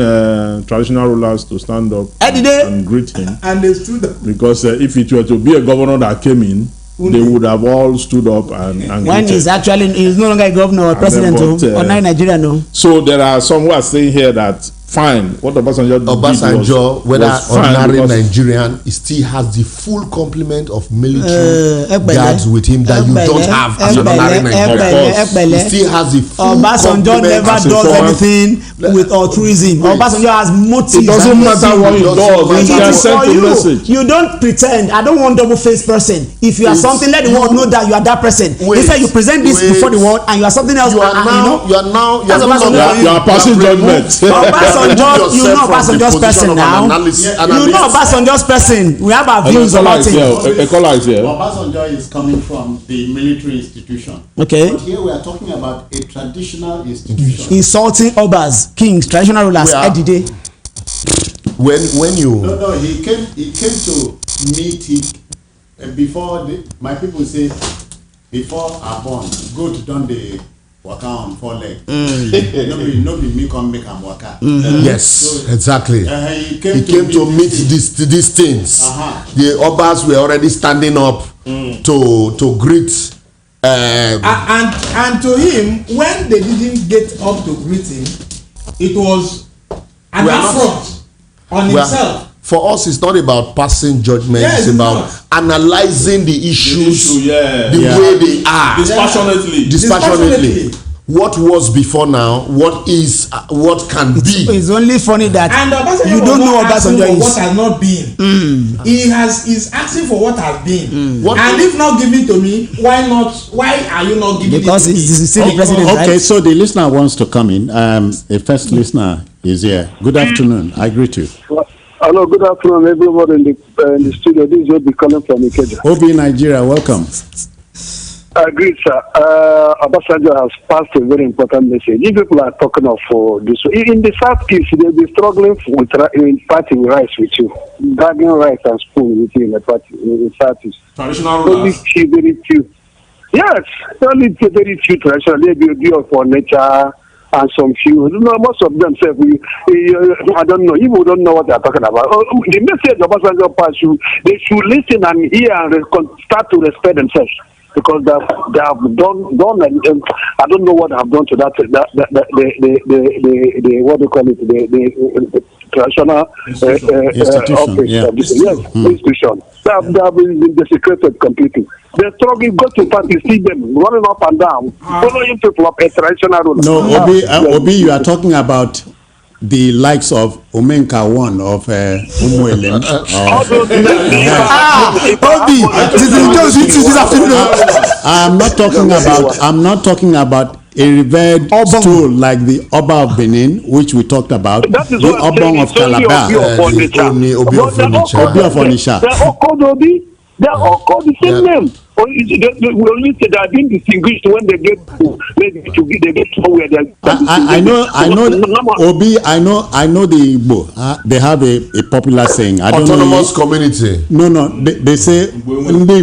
traditional rulers to stand up and greet him. And they stood up. Because if it were to be a governor that came in, they would have all stood up and when he's no longer a governor or president or not Nigeria. No. So there are some who are saying here that fine. What Obasanjo, whether ordinary Nigerian, he still has the full complement of military guards with him that you don't have as an ordinary Nigerian. He still has the full Obasanjo never does anything with altruism. Obasanjo has motives. It doesn't matter what he does. He can send a message. You don't pretend. I don't want double-faced person. If you are something, let the world know that you are that person. Instead, you present this before the world and you are something else. You are passing judgment. Obasanjo, you know Obasanjo's person now. You know Obasanjo's person. We have our views about him. Obasanjo is coming from the military institution. Okay. But here we are talking about a traditional institution. Insulting Obas, kings, traditional rulers every day. When you he came to meet him before my people say before I born goat don dey waka on 4 legs. No be me come make am waka. Yes, so, exactly. He came to meet these things. The Obas were already standing up to greet. And to him, when they didn't get up to greet him, it was an affront on himself. For us, it's not about passing judgment. It's about analyzing the issues the way they are. Dispassionately. What was before now, what is, what can be. It's only funny that you don't know Obasanjo is. What has not been. He's asking for what has been. And if not given to me, why not? Why are you not giving because it to me? Because he's still the president, okay, right? So the listener wants to come in. The first listener is here. Good afternoon. I greet you. Hello, good afternoon, everyone in the studio. This is Obi calling from Ikeja. Obi, Nigeria, welcome. I agree, sir. Obasanjo has passed a very important message. If people are talking of this, in the Southeast, they'll be struggling with party rice with you, dragging rice and spoon with you in the party in the Southeast. Traditional rulers. Very few. Yes, only very few traditional. They will be for nature and some few. Most of them say I don't know. People don't know what they are talking about. The message of Obasanjo passed you. They should listen and hear and start to respect themselves. Because they have done I don't know what they have done to the what do you call it, the traditional institution. They have been desecrated completely. They're struggling. Go to party, see them running up and down, following people of a traditional rule. No, Obi, you are talking about the likes of Omenka one of Umuelem. I'm not talking about a revered stool like the Oba of Benin, which we talked about. The Oba of Calabar, Obi of Onitsha. They're all called the same name. We only say they are being distinguished when they get somewhere. I know Obi. I know the Igbo. They have a popular saying. I don't autonomous community. No. They say Igbo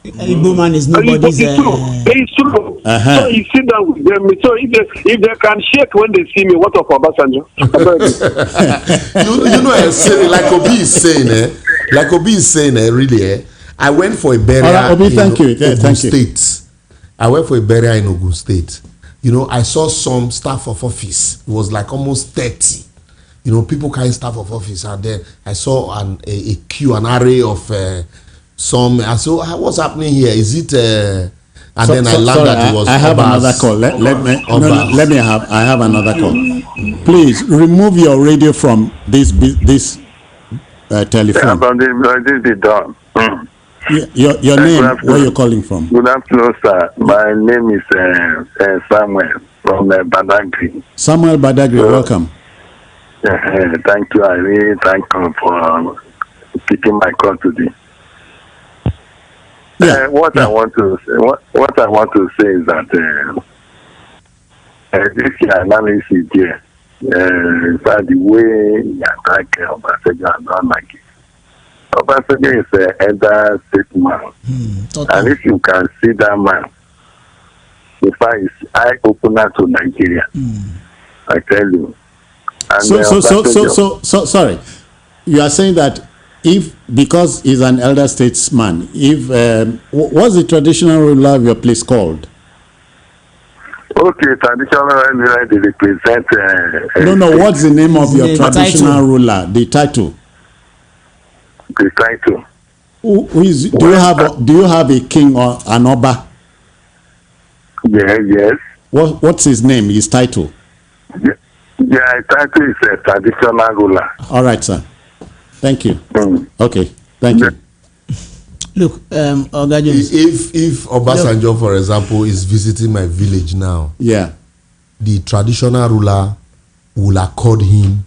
Igbo man is nobody's. It's true. So you sit down with them. So if they can shake when they see me, what of Obasanjo? you know, like Obi is saying, really. I went for a burial Obi, in Ogun State. I went for a burial in Ogun State. You know, I saw some staff of office. It was like almost 30. You know, people carrying staff of office, and then I saw a queue, an array of some. I saw what's happening here. Is it? And then I learned that it was. I have another call. I have another call. Please remove your radio from this telephone. This is done. Your name, where you're calling from? Good afternoon, sir. My name is Samuel from Badagry. Samuel Badagry, welcome. Thank you. I really thank you for picking my call today. What I want to say is that this analysis here, the way you attack Obasanjo, I don't like it. Obasanjo is an elder statesman, and if you can see that man, in fact, it's eye opener to Nigeria. I tell you. And so sorry. You are saying that because he's an elder statesman, what's the traditional ruler of your place called? Okay, traditional ruler, they represent. No. What's the name of your traditional ruler? The title. The title. Who is? Do you have a king or an oba? Yes. What's his name? His title? Yeah, title is a traditional ruler. All right, sir. Thank you. Okay, thank you. Look, if Obasanjo, for example, is visiting my village now, the traditional ruler will accord him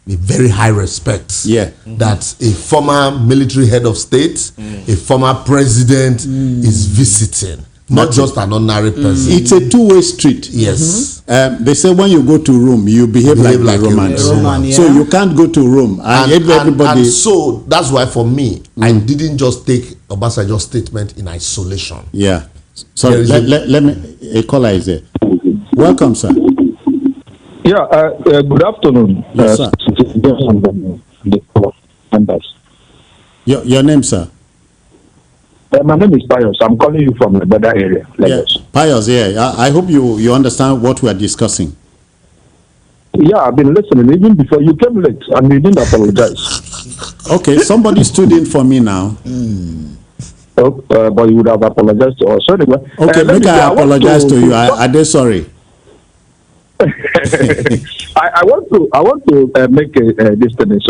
a very high respect. That a former military head of state, a former president is visiting. Not just an ordinary person. It's a two-way street. Yes. They say when you go to Rome, you behave like a Roman. So you can't go to Rome. And so that's why for me, I didn't just take Obasanjo's statement in isolation. Yeah. So let me, a caller is there. Welcome, sir. Yeah, good afternoon. Yes, sir. Your name, sir? My name is Pius. I'm calling you from the Beda area, Lagos. Pius, I hope you understand what we are discussing. Yeah, I've been listening even before you came late and you didn't apologize. Okay, somebody stood in for me now. But you would have apologized to us. Anyway, okay, make I apologize to you. I did sorry. I want to make a statement.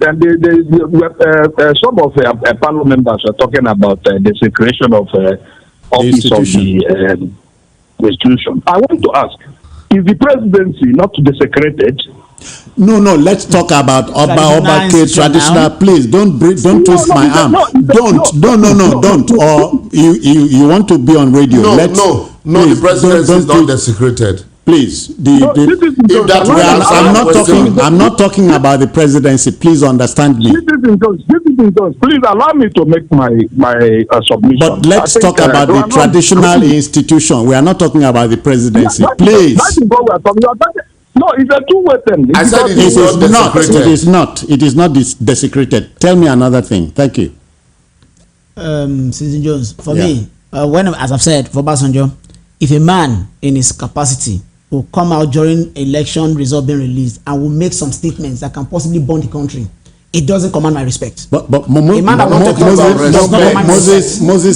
And some of panel members are talking about the desecration of office of the institution. I want to ask: is the presidency not desecrated? No. Let's talk about Oba traditional. Please don't twist my arm. Don't. Or you want to be on radio? No. The presidency is not desecrated. Please, I'm not talking about the presidency. Please understand me. Please allow me to make my submission. But let's talk about the traditional institution. We are not talking about the presidency. Please. No, it's a two-way thing. I said it is not desecrated. Tell me another thing. Thank you. Citizen Jones, for me, as I've said, for Obasanjo, if a man in his capacity will come out during election result being released and will make some statements that can possibly burn the country, it doesn't command my respect. But Moses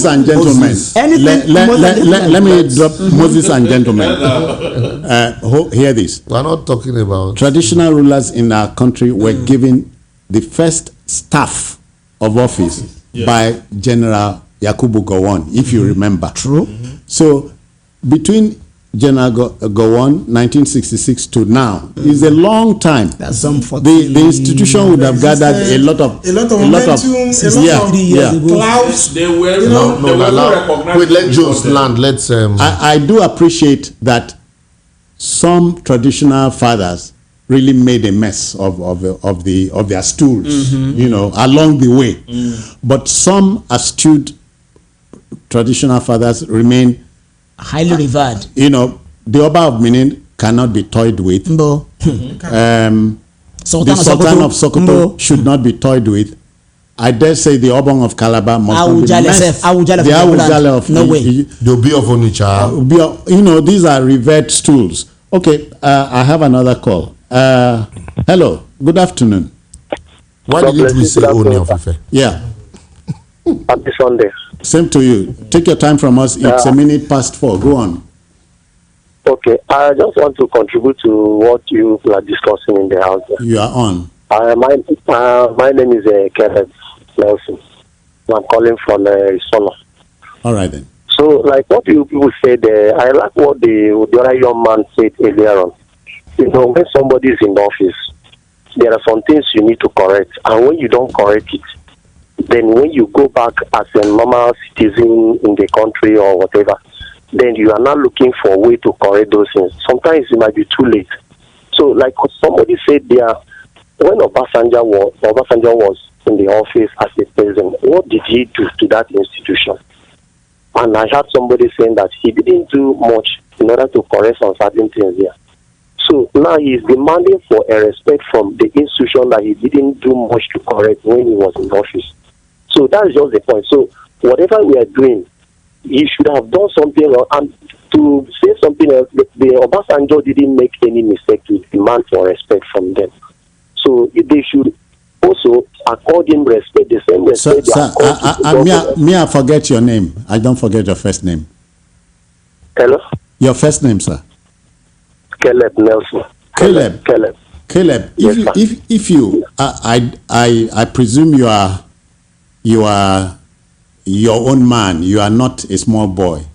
and gentlemen, let me drop Moses and gentlemen. Hear this. We're not talking about traditional rulers in our country were given the first staff of office by General Yakubu Gowon, if you remember. True. So between General Gowon, 1966 to now, is a long time. That's some the institution would have gathered a lot of clouds. They were wait, let Jones land. Let's. I do appreciate that some traditional fathers really made a mess of their stools, along the way. But some astute traditional fathers remain highly revered. The Oba of Benin cannot be toyed with. No. The Sultan of Sokoto should not be toyed with. I dare say the Obong of Calabar must not be messed. The Awujale of no way. The Obi of Onitsha. These are revered stools. Okay, I have another call. Hello, good afternoon. Why didn't we say Oni of Ife? Yeah. Happy Sunday. Same to you. Take your time from us. It's 4:01. Go on. Okay, I just want to contribute to what you are discussing in the house. You are on. My name is Kenneth Nelson. I'm calling from Solo. All right then. So, like what you people said, I like what the other young man said earlier on. When somebody is in office, there are some things you need to correct, and when you don't correct it, then when you go back as a normal citizen in the country or whatever, then you are not looking for a way to correct those things. Sometimes it might be too late. So, like somebody said there, when Obasanjo was in the office as a president, what did he do to that institution? And I heard somebody saying that he didn't do much in order to correct some certain things here. So now he is demanding for a respect from the institution that he didn't do much to correct when he was in office. So that is just the point. So whatever we are doing, he should have done something wrong. And to say something else, the Obasanjo didn't make any mistake to demand for respect from them. So they should also accord him respect, the same respect. I forget your name. I don't forget your first name. Hello? Your first name, sir? Caleb Nelson. Caleb. If you, I presume you are your own man. You are not a small boy.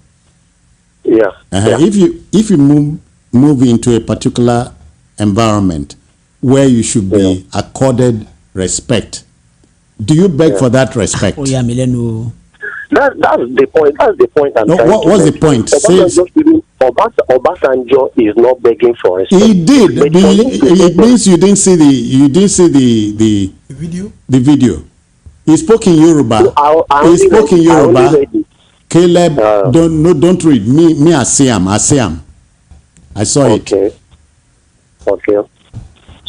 Yeah. If you move into a particular environment where you should be accorded respect, do you beg for that respect? Oh yeah, Mileno. That's the point. That's the point I'm trying to make. What's the point? Obasanjo is not begging for respect. He did. It means you didn't see the video. The video. He spoke in Yoruba. He spoke in Yoruba. Caleb, don't read. Me, I see him. I saw it. Okay.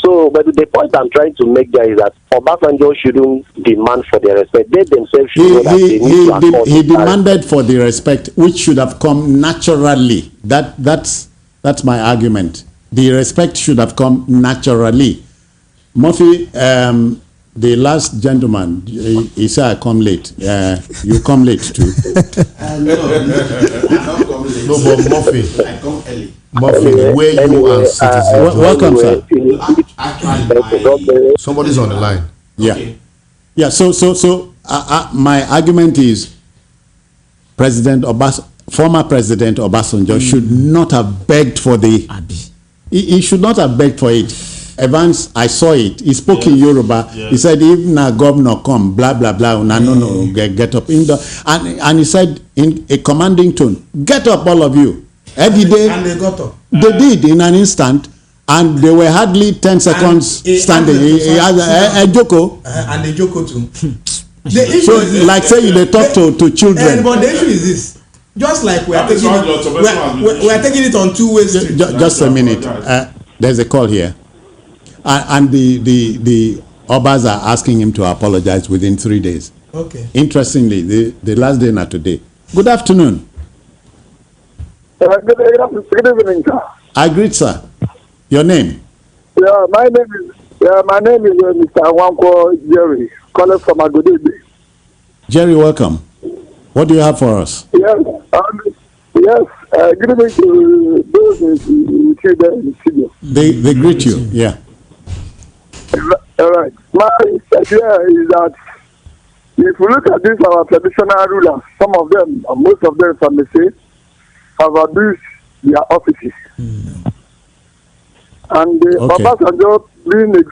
So, but the point I'm trying to make there is that Obasanjo shouldn't demand for the respect. They themselves should know that they need to accord. He demanded for the respect, which should have come naturally. That's my argument. The respect should have come naturally. Murphy, the last gentleman, he said I come late. You come late too. No, but Murphy. I come early. Murphy, where you and citizens. Welcome, sir. Somebody's on the line. Yeah. Okay. Yeah, so my argument is former President Obasanjo should not have begged for the... He should not have begged for it. Evans, I saw it. He spoke in Yoruba. He said, even a governor come, blah, blah, blah. No, get up. And he said in a commanding tone, get up, all of you. Every day. And they got up. They did in an instant. And they were hardly 10 seconds standing. He had a joko. And they joko too. So, like saying they talk to children. But the issue is this. Just like we are taking it on two ways. Just a minute. There's a call here. And the Obas are asking him to apologize within 3 days. Okay. Interestingly, the last day not today. Good afternoon. Good evening, sir. I greet, sir. Your name? Yeah, my name is Mr. Wanko Jerry, calling from Agodi. Jerry, welcome. What do you have for us? Yes, good evening to those in the studio. They greet you, yeah. All right. My idea is that if you look at this, our traditional rulers, some of them, most of them, from the state, have abused their offices. And Obasanjo being a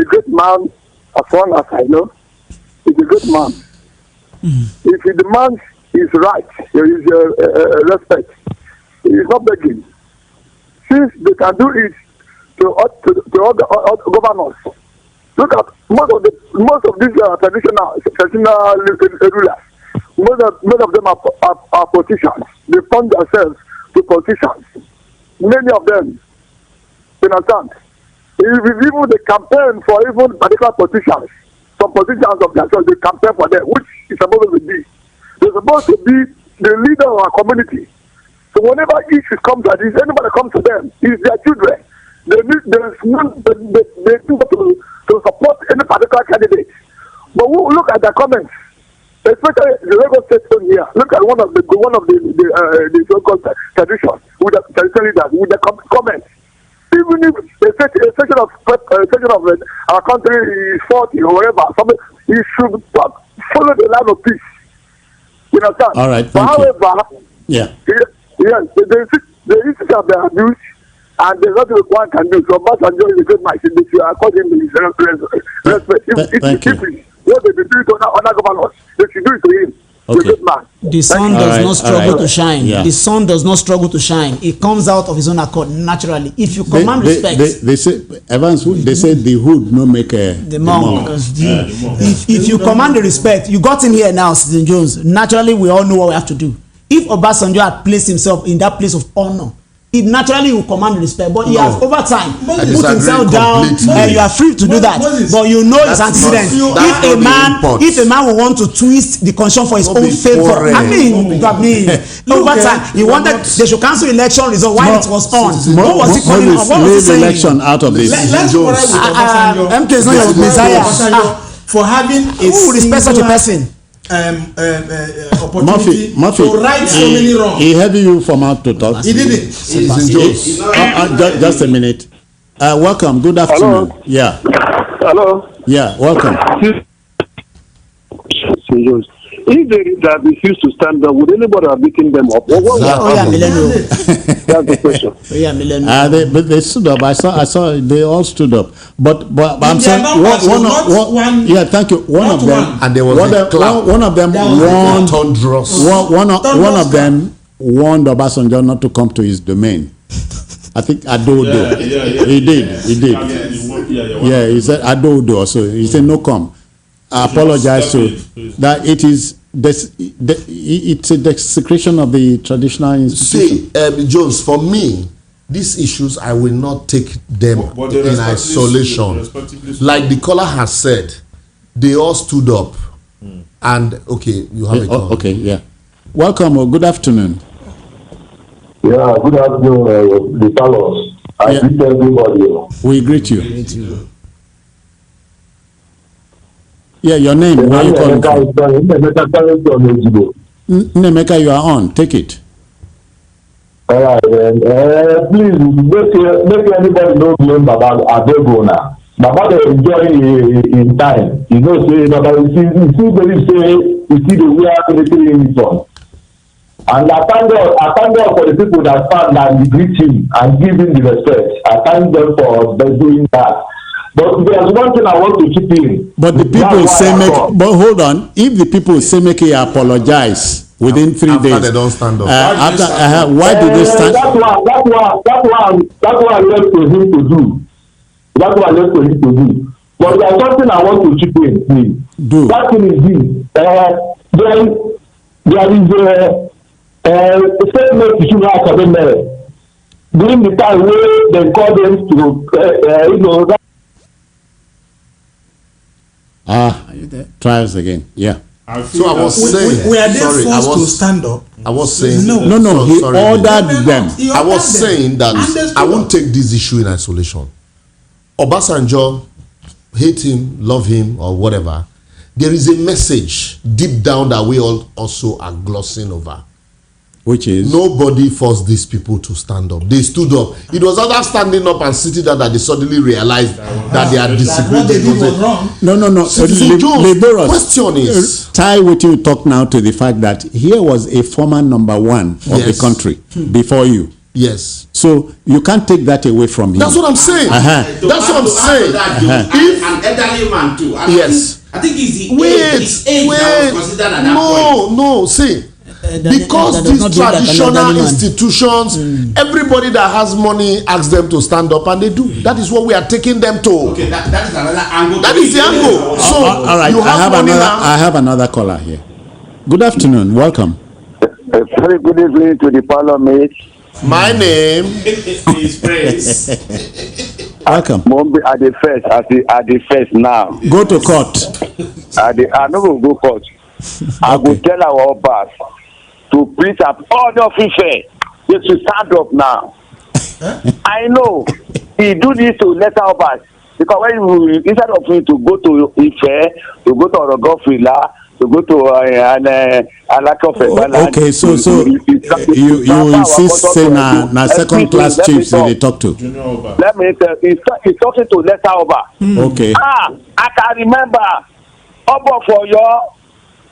great man, as long as I know, is a good man. If he demands his right, his respect, he is not begging. Since they can do it to all the governors, look at most of these traditional rulers. Most of them are politicians. They fund themselves to politicians. Many of them, you understand? Even they campaign for even particular politicians. Some politicians of their choice, they campaign for them, which is supposed to be. They're supposed to be the leader of our community. So whenever issues come to this, anybody comes to them, it's their children. They need to support any particular candidate. But we look at the comments, especially the Lagos State zone here. Look at one of the so-called traditions with the traditional leaders with the comments. Even if a section of our country is 40 or whatever, you should follow the line of peace. You understand? All right. However, the issues have been abused, and there's nothing one can do. So Obasanjo is a good man. They should accord him respect. If what they do to other governors, they should do it to him. Okay. The sun does not struggle to shine. Yeah. The sun does not struggle to shine. It comes out of his own accord naturally. If you command respect, they say Evans. They say the hood no make the monk. If you command the respect, you got in here now, Citizen Jones. Naturally, we all know what we have to do. If Obasanjo had placed himself in that place of honor, it naturally will command respect. But he has over time put himself down, and you are free to do that. But you know it's antecedent. If a man will want to twist the constitution for his own favor, I mean, over time he wanted they should cancel election result while it was on. What was he calling on? What was he saying? Election out of this. MK is not your messiah. For having a who would respect such a person? Opportunity to right so many wrongs. He had you from out to talk. He didn't. Just a minute. Welcome. Good afternoon. Hello? Yeah. Hello? Yeah, welcome. If they have refused to stand up, would anybody have beaten them up? That's the question. They stood up. I saw they all stood up. But I'm saying yeah, thank you. One of them, and there was one of them warned one of them warned Obasanjo not to come to his domain. I think Adodo. He did. Yeah, he said Adodo also. He said no come. I apologize to that. It is it's a desecration of the traditional institution. See, Jones, for me, these issues I will not take them in isolation. Like the caller has said, they all stood up, and okay, you have a call. Okay, yeah. Welcome or good afternoon. Yeah, good afternoon, the fellows. I greet everybody. We greet you. Yeah, your name. Where are you calling from? Nemeka, you are on. Take it. All right, please make anybody know blame Baba Adego now. Baba dey enjoy in time. You know, say Baba, you see, believe say you see the wear military uniform. And I thank God for the people that stand and greet him and give him the respect. I thank them for doing that. But there's one thing I want to keep in. But the people say but hold on. If the people say make he apologize within 3 days, they don't stand up. Why did they stand? That's what I left for him to do. That's what I left for him to do. But there's something I want to chip in, please. Do. That thing is this. There is a statement to Sugar Academy during the time where they call them to try us again. Yeah. So I was saying, we are there forced to stand up. I was saying, no. He ordered them. I was saying that I won't take this issue in isolation. Obasanjo, hate him, love him, or whatever. There is a message deep down that we all also are glossing over. Which is? Nobody forced these people to stand up. They stood up. It was other standing up and sitting down that they suddenly realized that they are disagreeing. No. The question is, tie what you talk now to the fact that here was a former number one of the country before you. Yes. So you can't take that away from him. That's what I'm saying. That's what I'm saying. If an elderly man too. I think it's the age that was considered at that point. No. See. Because these traditional institutions, everybody that has money asks them to stand up, and they do. That is what we are taking them to. Okay, that is another angle. That is the angle. So, all right, I have another caller here. Good afternoon. Welcome. Very good evening to the parliament. My name is Prince. Welcome. At the first now. Go to court. I no go court. I will tell our boss to please have all of Ife. They should stand up now. I know he do this to let our boss, because when you instead of him to go to Ife, to go to Orogofila, to go to Alakofe. Okay, so you insist say na second class chiefs they talk to. Let me tell you, he's talking to Leta Oba. Okay. I can remember Oba for your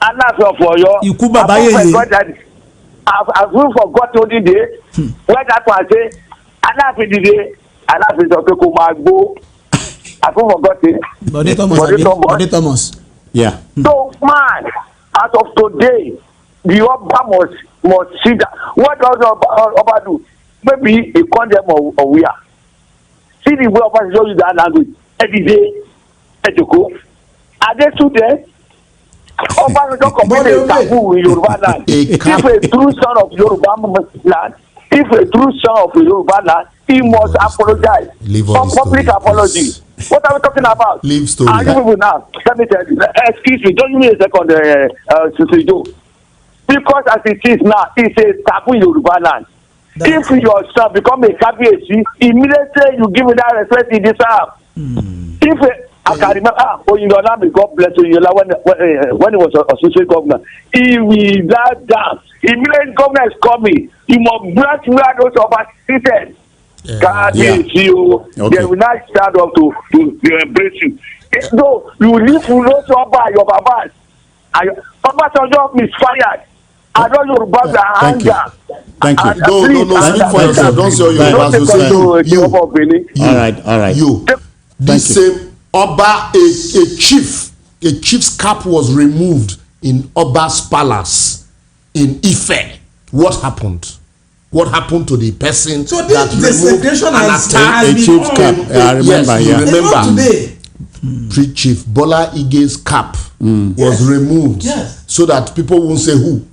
Anafi for your. I've forgot only day where that one say Anafi the day Anafi to go magbo. I forgot it. Bode Thomas. Yeah. So man, as of today, the Oba must see that. What does Oba do? Maybe he condemn or we are. See the way Oba show you that language every day. Are they still there? Oba don't commit a taboo in Yoruba land. If a true son of Yoruba land, If a true son of Yoruba land, he must apologize. Public apology. What are we talking about? Leave story. And you people now, let me tell you, excuse me, don't give me a second, because as it is now, it's a taboo Yoruba land. If your son become a KBC, immediately you give him that respect he deserves. If I can remember, Oyinlola, may God bless Oyinlola, when he was a associate governor, he will that down. Immediately governor is coming, he must bless where those of us seated. They will not stand up to embrace you. No, you live with those of your babas. Obasanjo misfired. I don't know about the anger. Thank you. No, speak for yourself. Don't say you. All right. You. This same Oba, a chief's cap was removed in Oba's palace in Ife. What happened? What happened to the person that removed and attacked a chief's cap? I remember. Yes, you remember. Pre-chief Bola Ige's cap was removed so that people won't say who.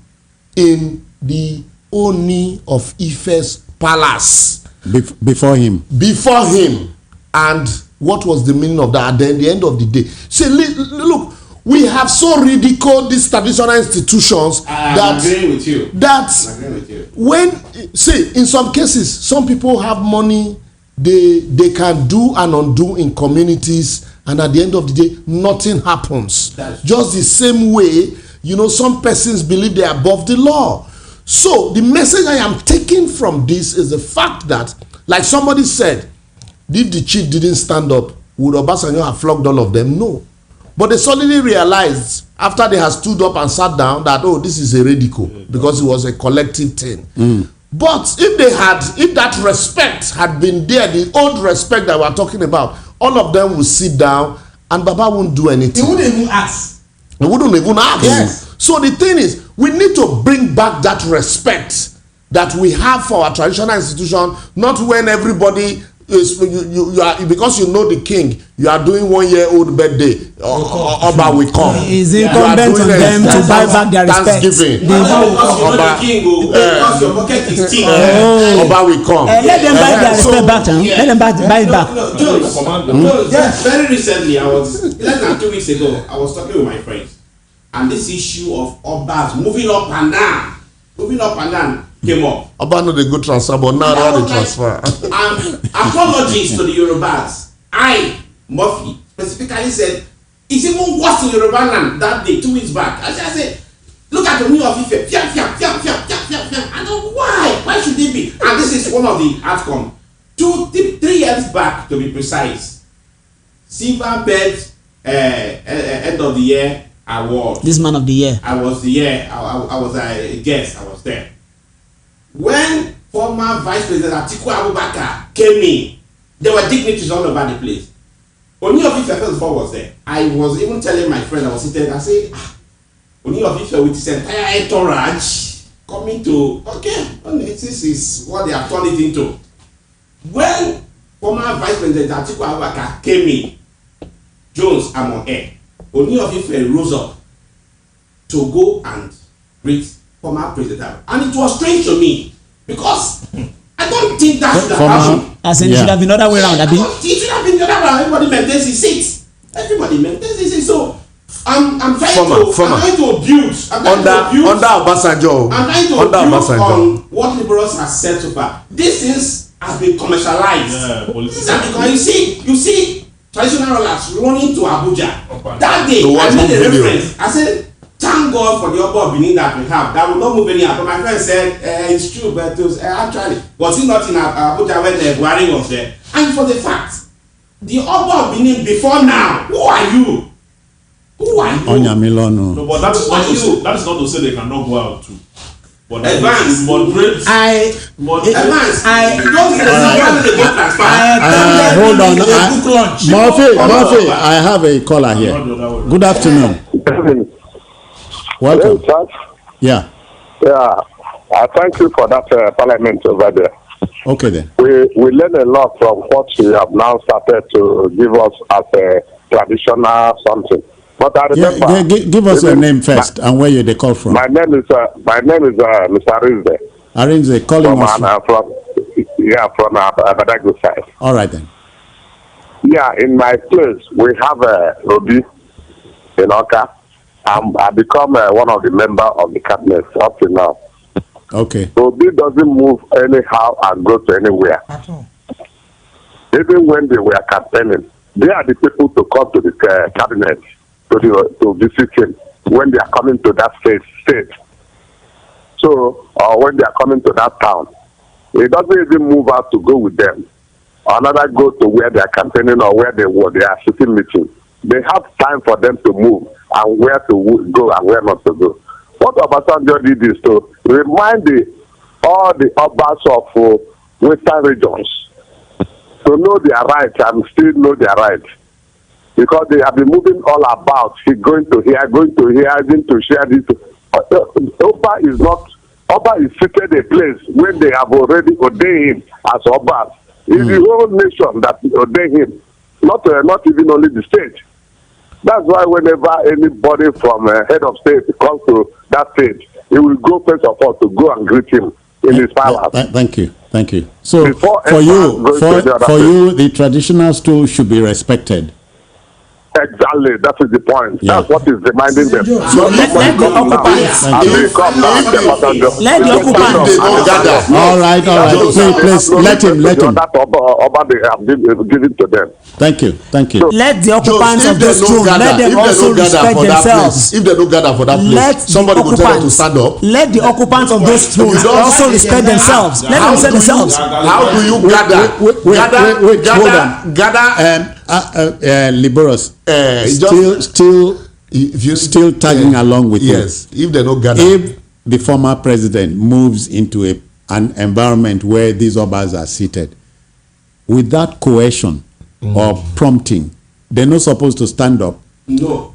In the Oni of Ife's palace. Before him. And what was the meaning of that? At the end of the day, say, look, we have so ridiculed these traditional institutions I'm agreeing with you. When, say, in some cases, some people have money, they can do and undo in communities, and at the end of the day, nothing happens. Just the same way, some persons believe they are above the law. So the message I am taking from this is the fact that, like somebody said, if the chief didn't stand up, would Obasanjo have flogged all of them? No. But they suddenly realized, after they had stood up and sat down, that, this is a ridicule, because it was a collective thing. But if that respect had been there, the old respect that we're talking about, all of them would sit down and Baba wouldn't do anything. He wouldn't even ask. He wouldn't even ask. Yes. So the thing is, we need to bring back that respect that we have for our traditional institution, not when everybody is, you are, because you know the king, you are doing 1-year-old birthday, Oba will come. Is incumbent on them to buy back their respect. Thanksgiving. Oba, because your pocket is cheap. Oba will come. Let them buy their respect back. Let them buy it back. Yes, very recently, less than 2 weeks ago, I was talking with my friends, and this issue of Obas moving up and down came up. Oba no dey go transfer, but now they transfer. Apologies to the Yorubas. Murphy, specifically said it's even worse in Yoruba land that day 2 weeks back. I said, look at the new of Ife. I know why. Why should they be? And this is one of the outcomes. 3 years back, to be precise, Silver Belt end of the year award. This man of the year. I was a guest. I was there. When former Vice President Atiku Abubakar came in, there were dignitaries all over the place. Oni of Ife first of all was there. I was even telling my friend I was sitting, I say, Oni of Ife with his entire entourage coming to, this is what they have turned it into. When former Vice President Atiku Abubakar came in, Jones among air, Oni of Ife rose up to go and greet former president, and it was strange to me because I don't think that should have happened. As in, it should have been the other way around. It should have been the other way around. Everybody maintains his seat. So I'm trying to build. Under Obasanjo. I'm trying to build on what liberals have said so far. These things have been commercialized. You see traditional rulers running to Abuja. That day, I made a reference. I said, thank God for the Oba of Benin that we have. That will not move anyhow. But my friend said, it's true, but it was, actually, was he not in Abuja when Buhari was there? And for the fact, the Oba of Benin before now, who are you? No, but that is not to say they cannot go out too. But advance. Moderate. Advance. Hold on. Murphy, I have a caller here. Good afternoon. Welcome. Yeah. I thank you for that parliament over there. Okay then. We learn a lot from what you have now started to give us as a traditional something. But I remember. Give us your name first and where you call from. My name is Mr. Rizde. Arinze, calling us. From Abadago side. All right then. Yeah, in my place, we have a Obi in Oka. I become one of the members of the cabinet up to now. Okay. Obi doesn't move anyhow and go to anywhere. Even when they were campaigning, they are the people to come to the cabinet to visit him when they are coming to that state. So, or when they are coming to that town, he doesn't even move out to go with them. Another go to where they are campaigning or where they are sitting meeting. They have time for them to move and where to go and where not to go. What Obasanjo did is to remind all the Obas of Western regions to know their rights and still know their rights. Because they have been moving all about, going to here, going to share this. Oba is seated a place where they have already ordained him as Oba. It's the whole nation that ordained him, not even only the state. That's why whenever anybody from head of state comes to that stage, he will go first of all to go and greet him in his palace. Thank you. So for you, the traditional stool should be respected. Exactly, that is the point. Yeah. That's what is reminding them. So let the occupants. Let the occupants. All right. Please, let him. That Oba they have given to them. Thank you. So, let the occupants of this throne, let them also respect themselves. If they don't gather for that place, somebody will tell them to stand up. Let the occupants of those thrones also respect themselves. Let them respect themselves. How do you gather? Wait, gather. Liberals, still tagging along with yes, you. If they don't gather. If the former president moves into an environment where these obas are seated, without coercion or prompting, they're not supposed to stand up. No.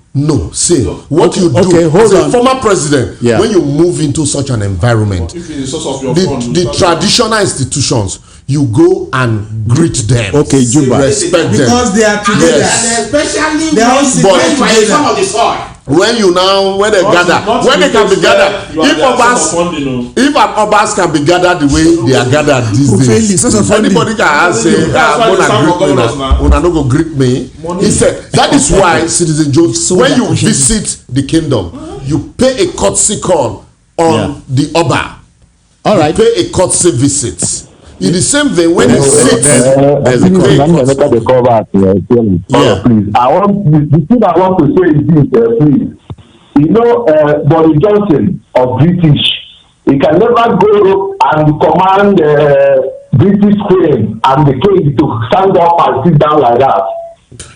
See, what you do as a former president, when you move into such an environment, the traditional institutions, you go and greet them. Okay, Juba. Respect them. Because they are together. Yes. Especially they are together. Some of the soil. When they gather, when they can be gathered, if an obas can be gathered the way they are gathered these days, anybody can say, "Una no go greet me." He said that is why, Citizen Jones, when you visit the kingdom, you pay a courtesy call on the Oba. All right, you pay a courtesy visit. In the same vein, when he sits, there's a please. The thing I want to say is this, please. You know, Boris Johnson of British, he can never go and command British Queen and the king to stand up and sit down like that.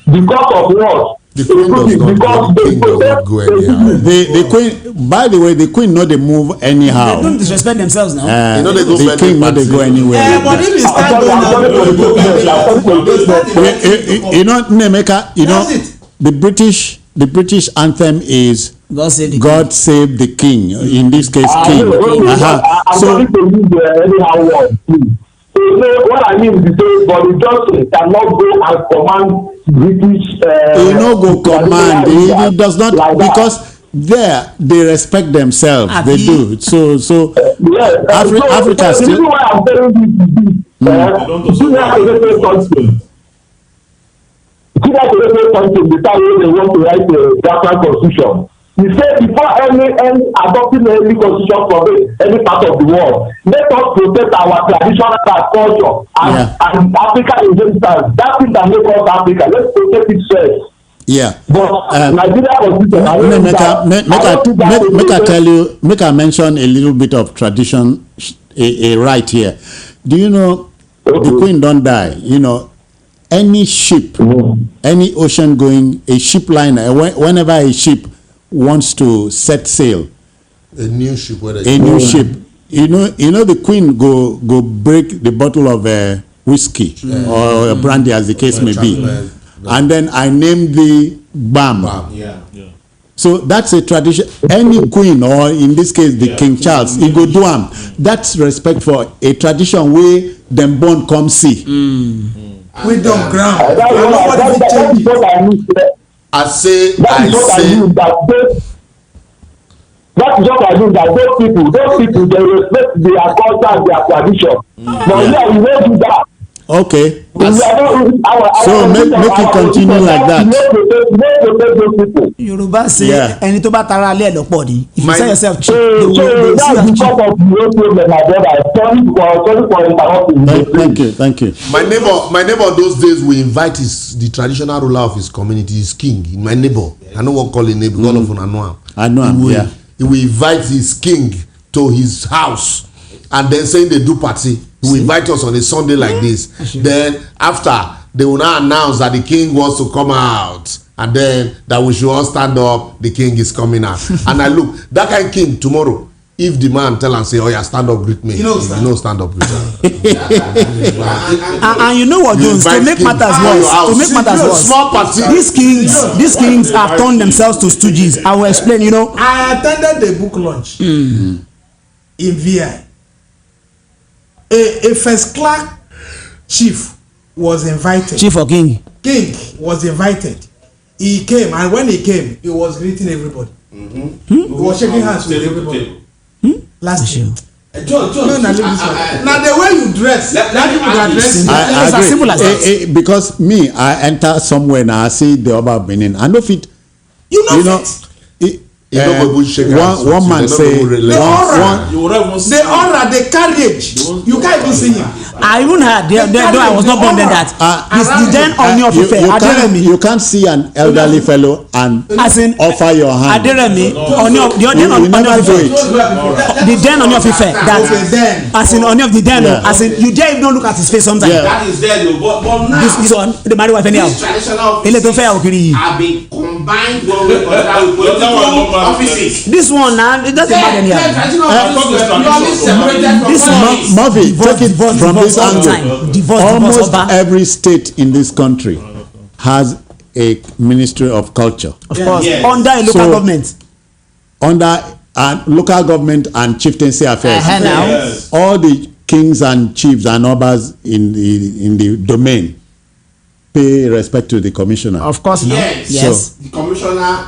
Because of what? The queen does not go anyhow. The queen, by the way, the queen know they move anyhow. They don't disrespect themselves now. The king know they go anywhere. But if you start Nemeka, the British anthem is God save the king. In this case, king. So what I mean is that Boris Johnson cannot go and command British. He no go command. He does not like because they respect themselves. They do. So Africa still. The reason why I'm telling you the time when they want to write the Biafran constitution. He said before any adopting any constitution from any part of the world, let us protect our traditional culture and African inheritance. That thing that make us Africa. Let's protect it first. Yeah. But Nigeria constitution. Make I mention a little bit of tradition, a right here. Do you know the Queen don't die? You know, any ship, any ocean going, a ship liner, whenever a ship wants to set sail, a new ship, you know the Queen go break the bottle of whiskey or brandy, as the case may be, and then I name the Bam. So that's a tradition. Any queen, or in this case the King Charles, he go do am. That's respect for a tradition where them born come see. We don't ground. I say. That is what I mean, that those people, they respect their culture and their tradition. But yeah, we won't do that. Okay. So make it continue like that. Yoruba say ẹni tó bá tara alẹ́ lọ́pọ̀ ni. If you say yourself cheap, they will see that cheap. Thank you. My neighbor those days we invite the traditional ruler of his community, his king. My neighbor, I know what call him neighbor because of Unanuam. I know him. Yeah. He will invite his king to his house, and then saying they do party. He will invite us on a Sunday like this. Then after they will now announce that the king wants to come out, and then that we should all stand up. The king is coming out, and I look that kind of king tomorrow. If the man tell and say, "Oh yeah, stand up, greet me," you know, stand up, greet me. And you know what, Jones? To make matters worse, small party. These kings have turned themselves to stooges. I will explain. You know, I attended the book launch in VI. A first class chief was invited. Chief or king? King was invited. He came, and when he came, he was greeting everybody. He was shaking hands with everybody. Last year. John, now the way you dress, that you are dressing, I agree. As simple as that. Because me, I enter somewhere and I see the Oba Benin. I know fit. You know. One man say the aura, the carriage, you can't even see him. I even heard though I was not born then that it's the then on your face. You can't see an elderly fellow and offer your hand. Aderemi on your face. The den on your face. That as in on your the den. As in you dare even look at his face sometimes. That is there though. But now this one the marry wife anyhow. This traditional have been combined with political offices. This one now it doesn't matter anyhow. This one Murphy take it from this angle. Almost every state in this country has a ministry of culture. Of course, under a local government. Under local government and chieftaincy affairs. All the kings and chiefs and obas in the domain pay respect to the commissioner. Of course, yes. Yes. The commissioner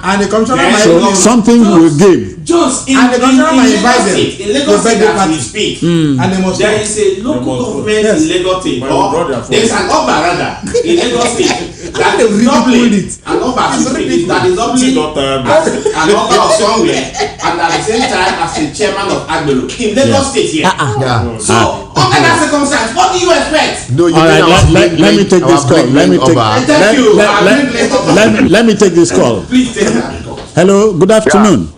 so something will give. Just in Lagos State that we speak, there is a local government in Lagos State, or there is an Oba rather in Lagos State that is doubling an Oba that is doubling an Oba of somewhere, and at the same time as a chairman of Agbero in Lagos State here. So under that circumstance, what do you expect? No, all right, let me take this call. Let me take this call. Please take that call. Hello, good afternoon.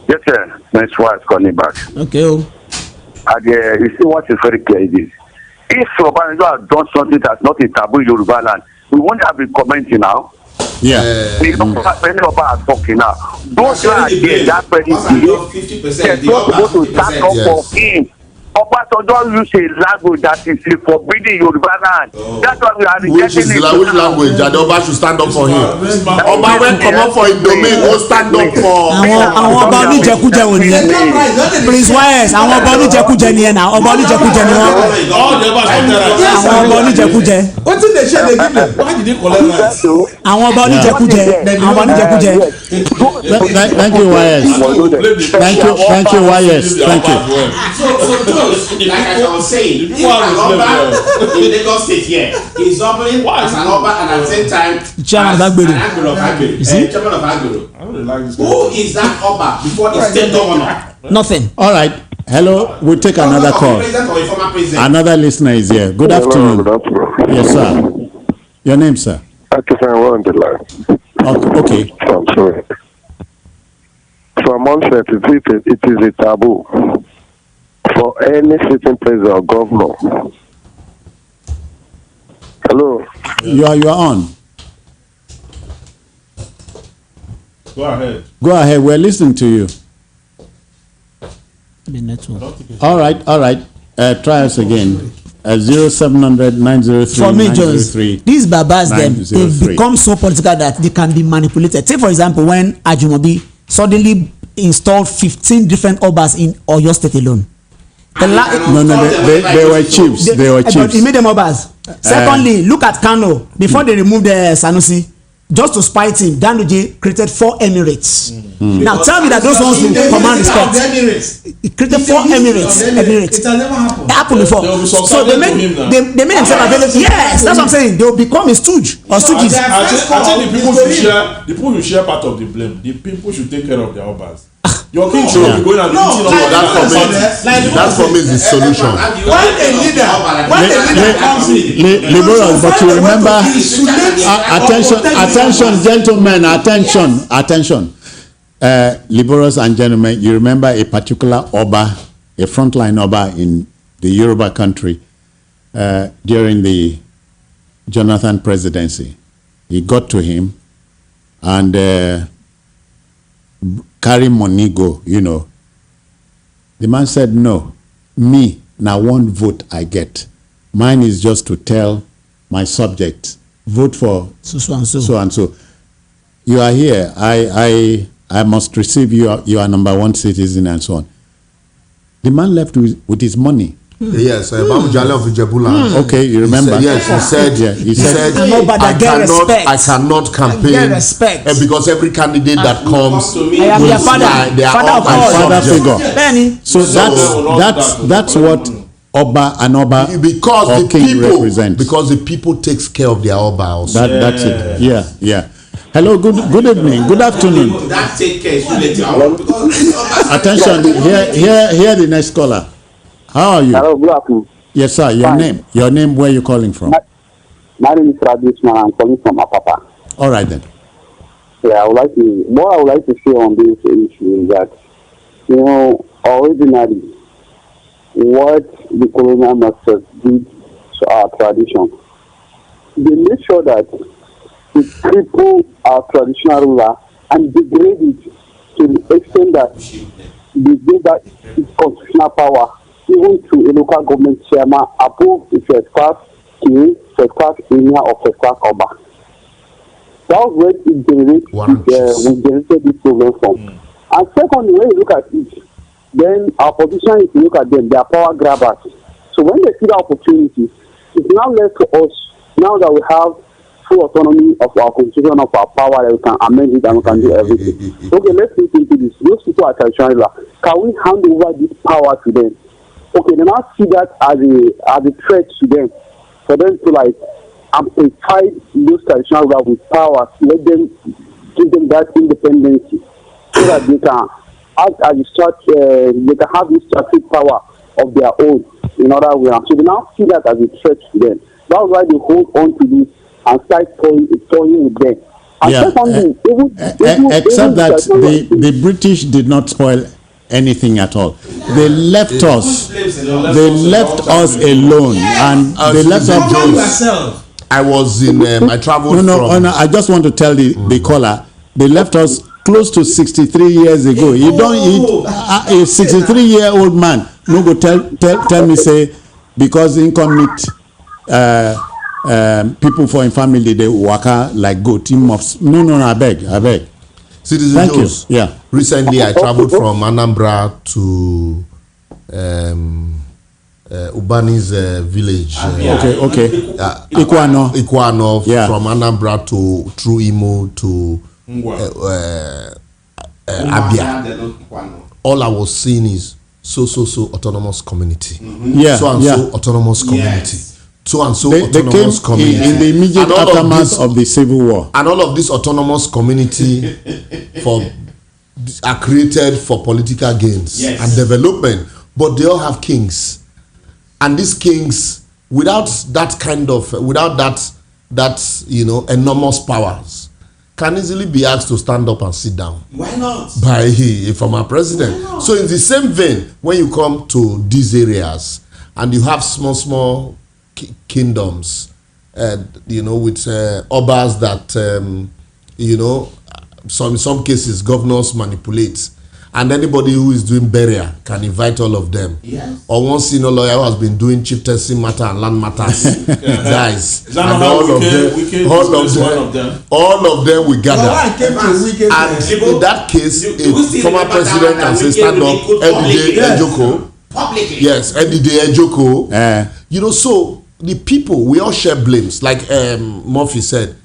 Yes, sir. Nice wife calling back. Okay. And you see what is very clear is this. If Obasanjo has done something that's not a taboo in Yoruba land, we won't have been commenting now. Yeah. Many of us are talking now. Those who are here, that person is supposed to stand up for him. Obasanjo use a language that is forbidden in Yoruba land. That's why we are rejecting it. Which language that Oba should stand up for him? Oba will come up for his domain, go stand up for. Àwọn ọba oníjẹkújẹ wò nìyẹn. Prince Wise, àwọn ọba oníjẹkújẹ nìyẹn náà. Ọba oníjẹkújẹ ni wọ́n. Àwọn ọba oníjẹkújẹ. What did they share they give them? Why did they collect that? Àwọn ọba oníjẹkújẹ. Àwọn ọba oníjẹkújẹ. Thank you, Wise. Thank you, Wise. Thank you. So like I was saying, if an Oba in Lagos State here is doubling as an Oba and at the same time chairman of Agbero. Chairman of Agbero. Who is that Oba before the state governor? Nothing. All right. Hello, we'll take another call. Another listener is here. Good afternoon. Yes, sir. Your name, sir? We're on the line. Okay. I'm sorry. From onset, it is a taboo for any sitting president or governor. Hello. You are on. Go ahead. Go ahead. We're listening to you. All right. Try us again. 0700 903 For me, Jones, these babas they've become so political that they can be manipulated. Take for example when Ajumobi suddenly installed 15 different obas in Oyo State alone. They were chiefs. They were chiefs. But he made them obas. Secondly, look at Kano. Before they removed the Sanusi, just to spite him, Dangote created 4 Emirates. Now tell me that those ones will command respect. He created 4 Emirates. It has never happened. It happened before. So they made themselves available. Yes, that's what I'm saying. They will become a stooge or stooges. I think the people should share part of the blame. The people should take care of their obas. Your king should be going and that for me is the solution. When a leader comes in, liberals, but you remember, attention, gentlemen, attention. Liberals and gentlemen, you remember a particular Oba, a frontline Oba in the Yoruba country during the Jonathan presidency. He got to him and carry money go, you know. The man said, no, me, now 1 vote I get. Mine is just to tell my subjects, vote for so and so. You are here, I must receive you, you are number 1 citizen and so on. The man left with his money. Yes, Jale of Ijebuland. Okay, you remember? He said, I cannot campaign because every candidate that comes I am your father figure. So that's what Oba and Oba because or king represent. Because the people takes care of their Oba also. That's it. Yeah. Hello, good evening, good afternoon. That take care Attention, here the next caller. How are you? Hello, good afternoon. Yes, sir. Your name, where are you calling from? My name is Radishman. I'm calling from Apapa. All right then. Yeah, what I would like to say on this issue is that, originally, what the colonial masters did to our tradition, they made sure that they cripple our traditional ruler and degrade it to the extent that they gave that its constitutional power even to a local government chairman above the first class king, first class emir, or first class Oba. That was where it generated this problem from. And secondly, when you look at it, then our position is to look at them, they are power grabbers. So when they see the opportunity, it's now left to us, now that we have full autonomy of our constitution, of our power, that we can amend it and we can do everything. Okay, let's think into this. Those people are traditional. Can we hand over this power to them? Okay, they now see that as a threat to them, for them to amplify those traditional rulers with power, let them give them that independence, so that they can act as they can have this strategic power of their own in other ways. So they now see that as a threat to them. That's why they hold on to this and start toying with them. And secondly, except that the British did not spoil anything at all. They left us alone, and they left us. I was in I traveled no, I just want to tell the caller, they left us close to 63 years ago. You don't eat a 63-year-old man no go tell me say because he come meet people for him family they waka like goat. He must no I beg. Citizen Thank Jones. you. Yeah. Recently, I traveled from Anambra to Ubani's village. Okay. Ikwano. Yeah. From Anambra to through Imo to Abia. All I was seeing is so autonomous community. Yeah. So autonomous community. So autonomous community in the immediate aftermath of the civil war, and all of this autonomous community are created for political gains and development, but they all have kings, and these kings without that enormous powers can easily be asked to stand up and sit down. Why not? By a former president. So in the same vein, when you come to these areas and you have small kingdoms, with obas that in some cases governors manipulate, and anybody who is doing burial can invite all of them. Yes. Or one senior lawyer who has been doing chieftaincy matter and land matters dies, and all of them will gather. And in that case, a former president can say, stand up, Ndidi Ejoko. Publicly. Yes, Ndidi Ejoko. So the people, we all share blames. Like Murphy said,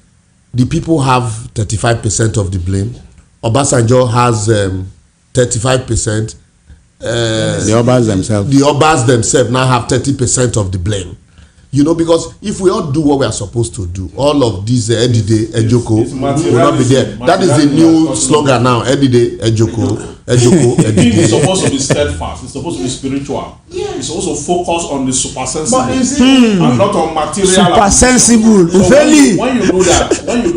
the people have 35% of the blame. Obasanjo has 35%. The Obas themselves. The Obas themselves now have 30% of the blame. You know, because if we all do what we are supposed to do, all of these Edide Ejoko will not be there. That is the new slogan now. Edide Ejoko, Edide. It's supposed to be steadfast. It's supposed to be spiritual. Yeah. It's also focused on the super sensible and not on material. Super sensible. So when you do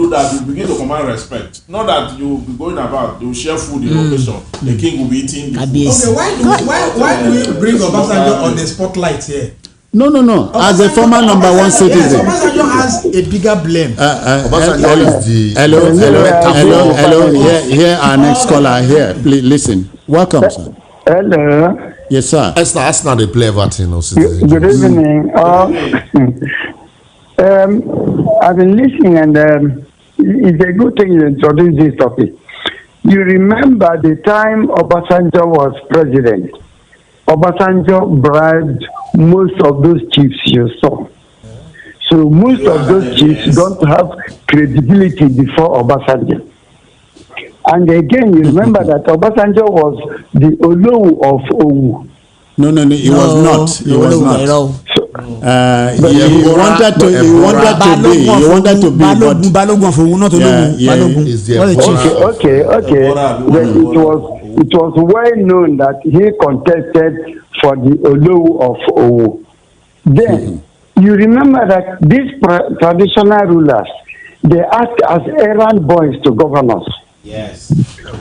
that, you begin to command respect. Not that you be going about, you share food in location. The king will be eating. Okay, why do we bring Obasanjo on the spotlight here? No. As a former number one citizen, Obasanjo has a bigger blame. Hello. Here, our next caller. Here, please listen. Welcome, sir. Hello. Yes, sir. That's not a play everything. Good evening. I've been listening, and it's a good thing you introduce this topic. You remember the time Obasanjo was president. Obasanjo bribed most of those chiefs you saw. So most of those chiefs don't have credibility before Obasanjo. And again, you remember that Obasanjo was the Olowu of Owu. No, he was not. He was not. He wanted to be. Balogun of Owu, not Olowu. Okay. It was well known that he contested for the Olowu of Owu. Then, you remember that these traditional rulers, they act as errand boys to governors. Yes.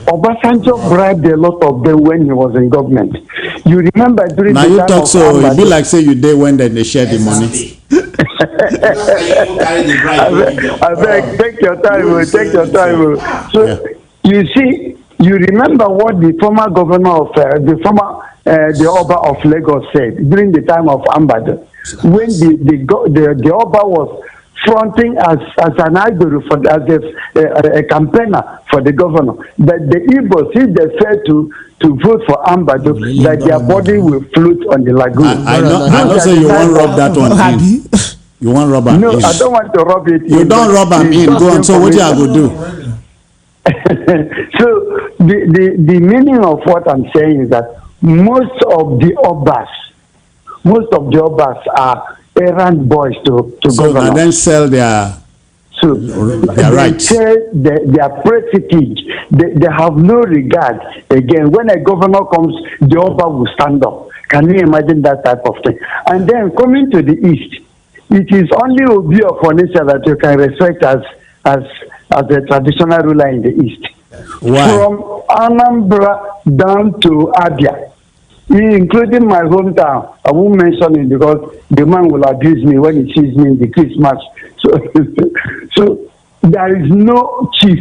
Obasanjo bribed a lot of them when he was in government. You remember during now the you time talk of so Ambado, it be like say you dey when they share the money. I beg, take your time. So you see, you remember what the former governor of the Oba of Lagos said during the time of Ambado, when the Oba was fronting as an idol as a campaigner for the governor, that the Igbos, if they fail to vote for Ambado, that their body will float on the lagoon. I know say you won't rub that one in. You won't rub am in. No, I don't want to rub it. You don't rub am in. Go on. So what you are going to do? So the meaning of what I'm saying is that most of the Obas are errand boys to so governors. And then sell their rights. They sell their prestige. They have no regard. Again, when a governor comes, the Oba will stand up. Can you imagine that type of thing? And then coming to the east, it is only Obi of Onitsha that you can respect as a traditional ruler in the east. Why? From Anambra down to Abia, including my hometown. I won't mention it because the man will abuse me when he sees me in the Christmas. So there is no chief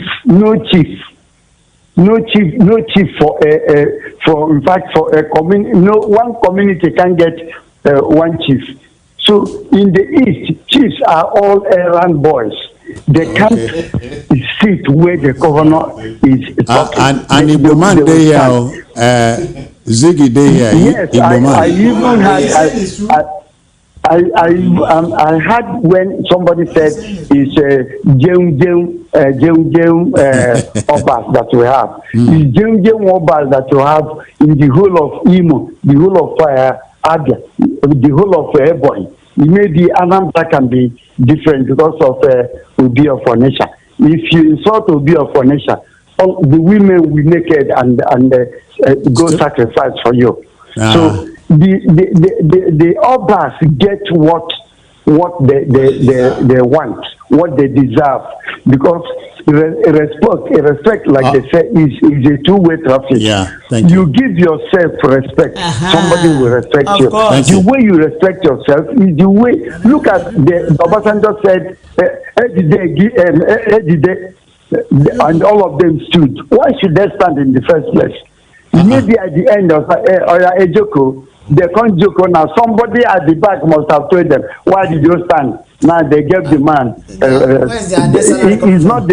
for in fact for a community. No one community can get one chief. So in the east, chiefs are all errand boys. They can't sit where the governor is talking. And Igbo man dey here, Ziggy dey here. Yes, I even had. I had when somebody said it's Jeum Obas that we have. It's Jeum Obas that you have in the whole of Imo, the whole of Abia, the whole of Ebonyi. Maybe Anambra can be different because of Obi of Onitsha. If you insult Obi of Onitsha, the women will naked and go sacrifice for you. So the Obas get what they want, what they deserve, because respect, like they say, is a two-way traffic. Yeah, thank you. You give yourself respect, somebody will respect you. The way you respect yourself is the way. Look at the Obasanjo said, and all of them stood. Why should they stand in the first place? Maybe at the end of Ejoko, they can't joke now. Somebody at the back must have told them, why did you stand? Now they gave the man. It's not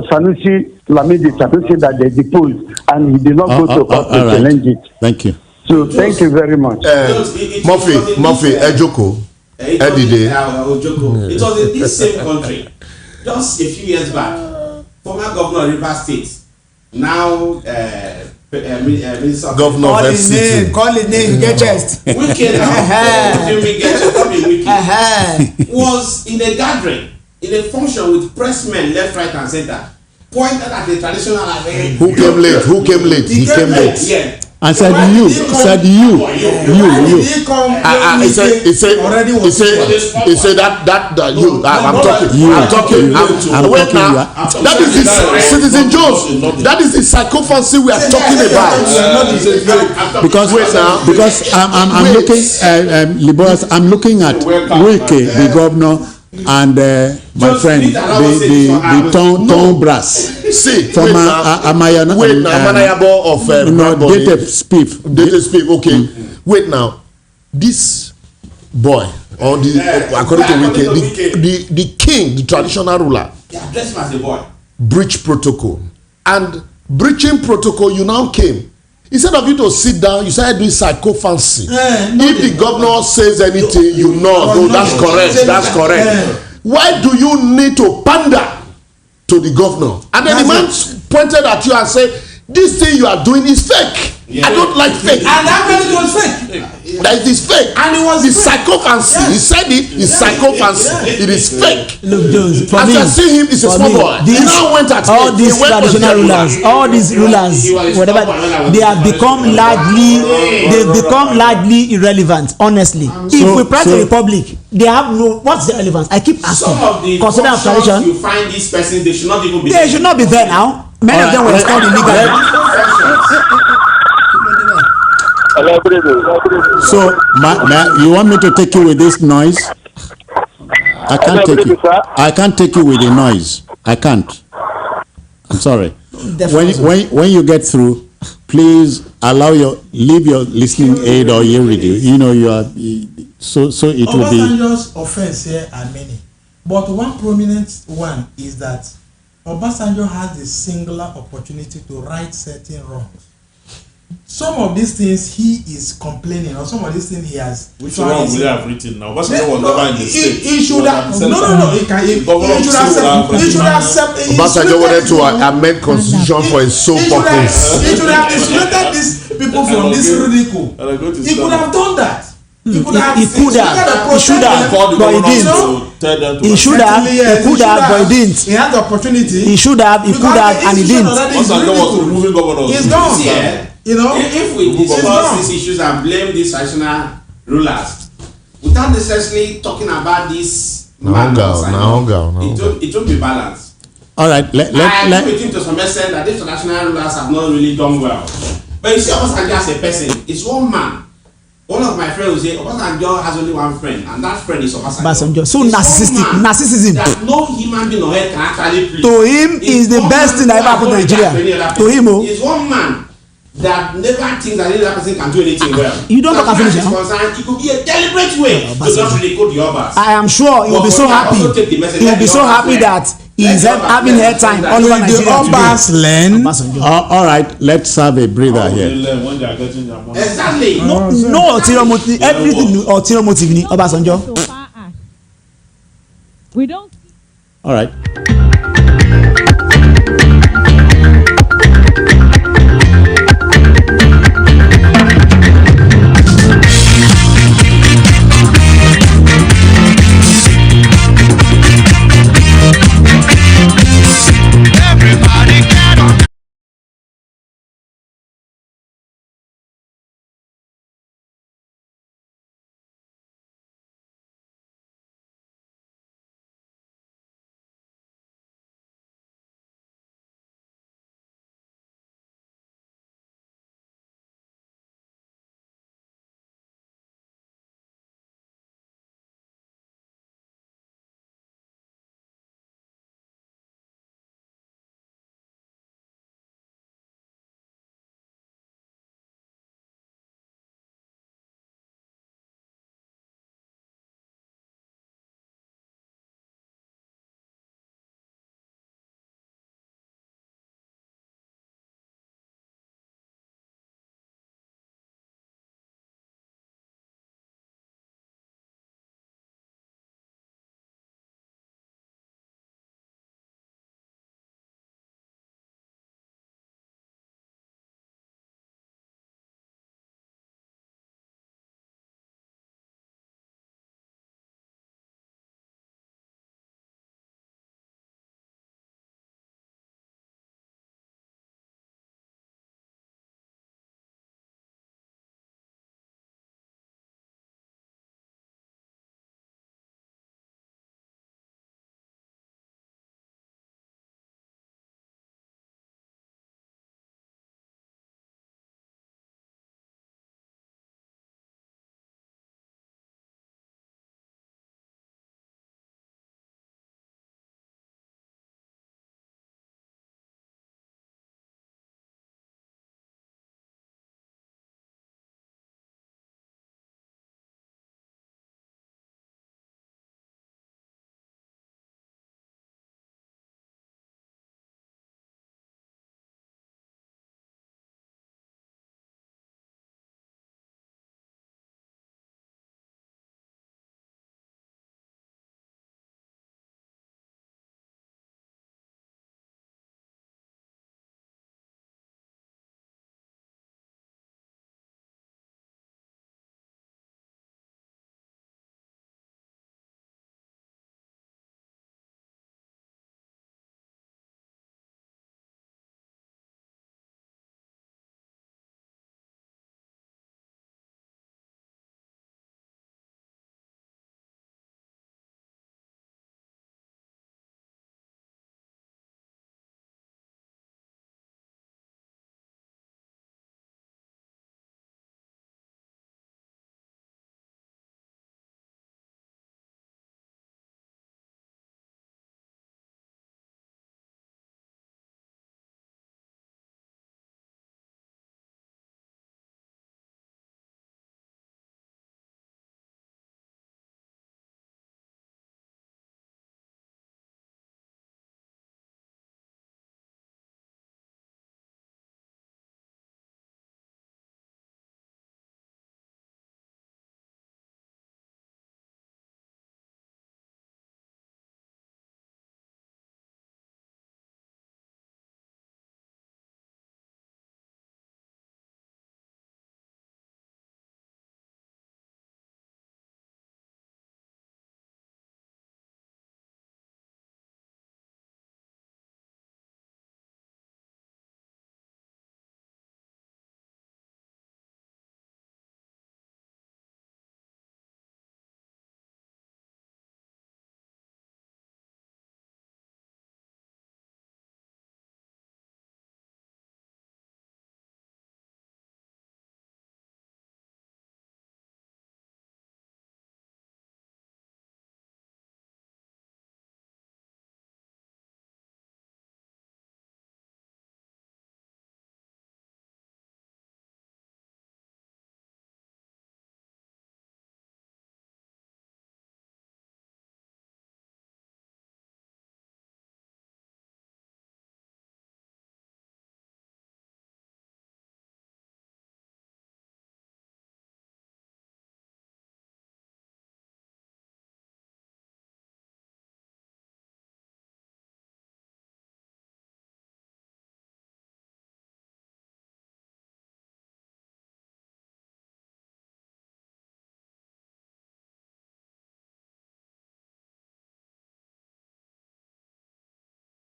Sanusi Lamidi Sanusi that they deposed, and he did not go to court to challenge it. Thank you. So thank you very much. Murphy, Ejoko, Edide. It was in this same country just a few years back, former governor of Rivers State, now governor of FCT. Call his name, get chest. Wike was in a gathering, in a function with pressmen left, right, and center, pointed at the traditional event. Who came late? He came late. Yeah. And said you. He said that you. I'm talking. Wait now. That is the Citizen Jones. That is the psychophancy we are talking about. Because I'm looking Liberals, I'm looking at Wike, the governor, and my friend, the Tom Brass. See, from Amanayabo of Data Speak. Okay. Wait now. This boy, or according to Wike, the king, the traditional ruler, address him as a boy, breach protocol. And breaching protocol, you now came. Instead of you to sit down, you started doing psychophancy. If the governor says anything, you know, no, that's correct. Why do you need to pander to the governor? And then the man pointed at you and said, this thing you are doing is fake. I don't like fake. And that really was fake. That it is fake. And it was the psychophancy. He said it's psychophancy. It is fake. Look, Jones, for as me, I see him, it's a small boy. He now went at all these traditional rulers, whatever, they have become largely irrelevant, honestly. If we practice the republic, they have no, what's the relevance? I keep asking. Some of the consider tradition, you find these persons, they should not even be there. They should not be there now. Many of them were installed illegally. So, you want me to take you with this noise? I can't take you. I can't take you with the noise. I can't. I'm sorry. When you get through, please leave your listening aid or ear radio. You know you are so it will be. Obasanjo's offense here are many, but one prominent one is that Obasanjo has the singular opportunity to right certain wrongs. Some of these things he is complaining, or some of these things he has. Which wrong will he have written now? Obasanjo was never in the state. He should have. No. He should have. Obasanjo wanted to amend constitution for his sole purpose. He should have insulated these people from this ridicule. He could have done that. He should have, but he didn't. He should have, but he didn't. He had the opportunity. He should have, and he didn't. Obasanjo was removing governors. He's gone. You know, if we discuss these issues and blame these traditional rulers without necessarily talking about this matters, it won't be balanced. All right, I agree with him to some extent that these traditional rulers have not really done well. But you see, Obasanjo as a person, it's one man. One of my friends will say, Obasanjo has only one friend, and that friend is Obasanjo. So narcissism. That no human being on earth can actually please. To him, is the best thing that ever happened to Nigeria. To him, he's one man that never thinks that any other person can do anything well. You don't talk about finish, it could be a deliberate way to just really go the others. I am sure he will be so happy. He will be so happy that he is having airtime all over Nigeria today. All right, let's have a breather here. Exactly. No ulterior motive. Everything ulterior motive ni Obasanjo. We don't. All right.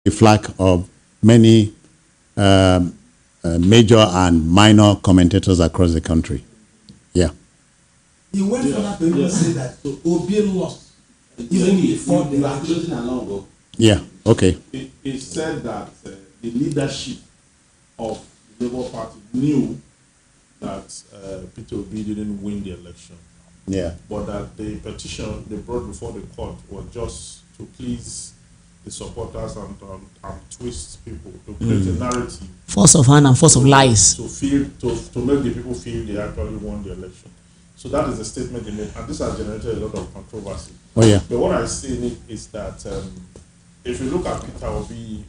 the flag of many major and minor commentators across the country. Yeah. He went for that to even say that Obi lost. Even before you are closing along. Yeah, okay. It said that the leadership of the Labour Party knew that Peter Obi didn't win the election. Yeah. But that the petition they brought before the court was just to please the supporters and twist people, to create a narrative. Force of hand and force of lies. To make the people feel they actually won the election. So that is the statement they made, and this has generated a lot of controversy. Oh yeah. But what I see in it is that if you look at Peter Obi,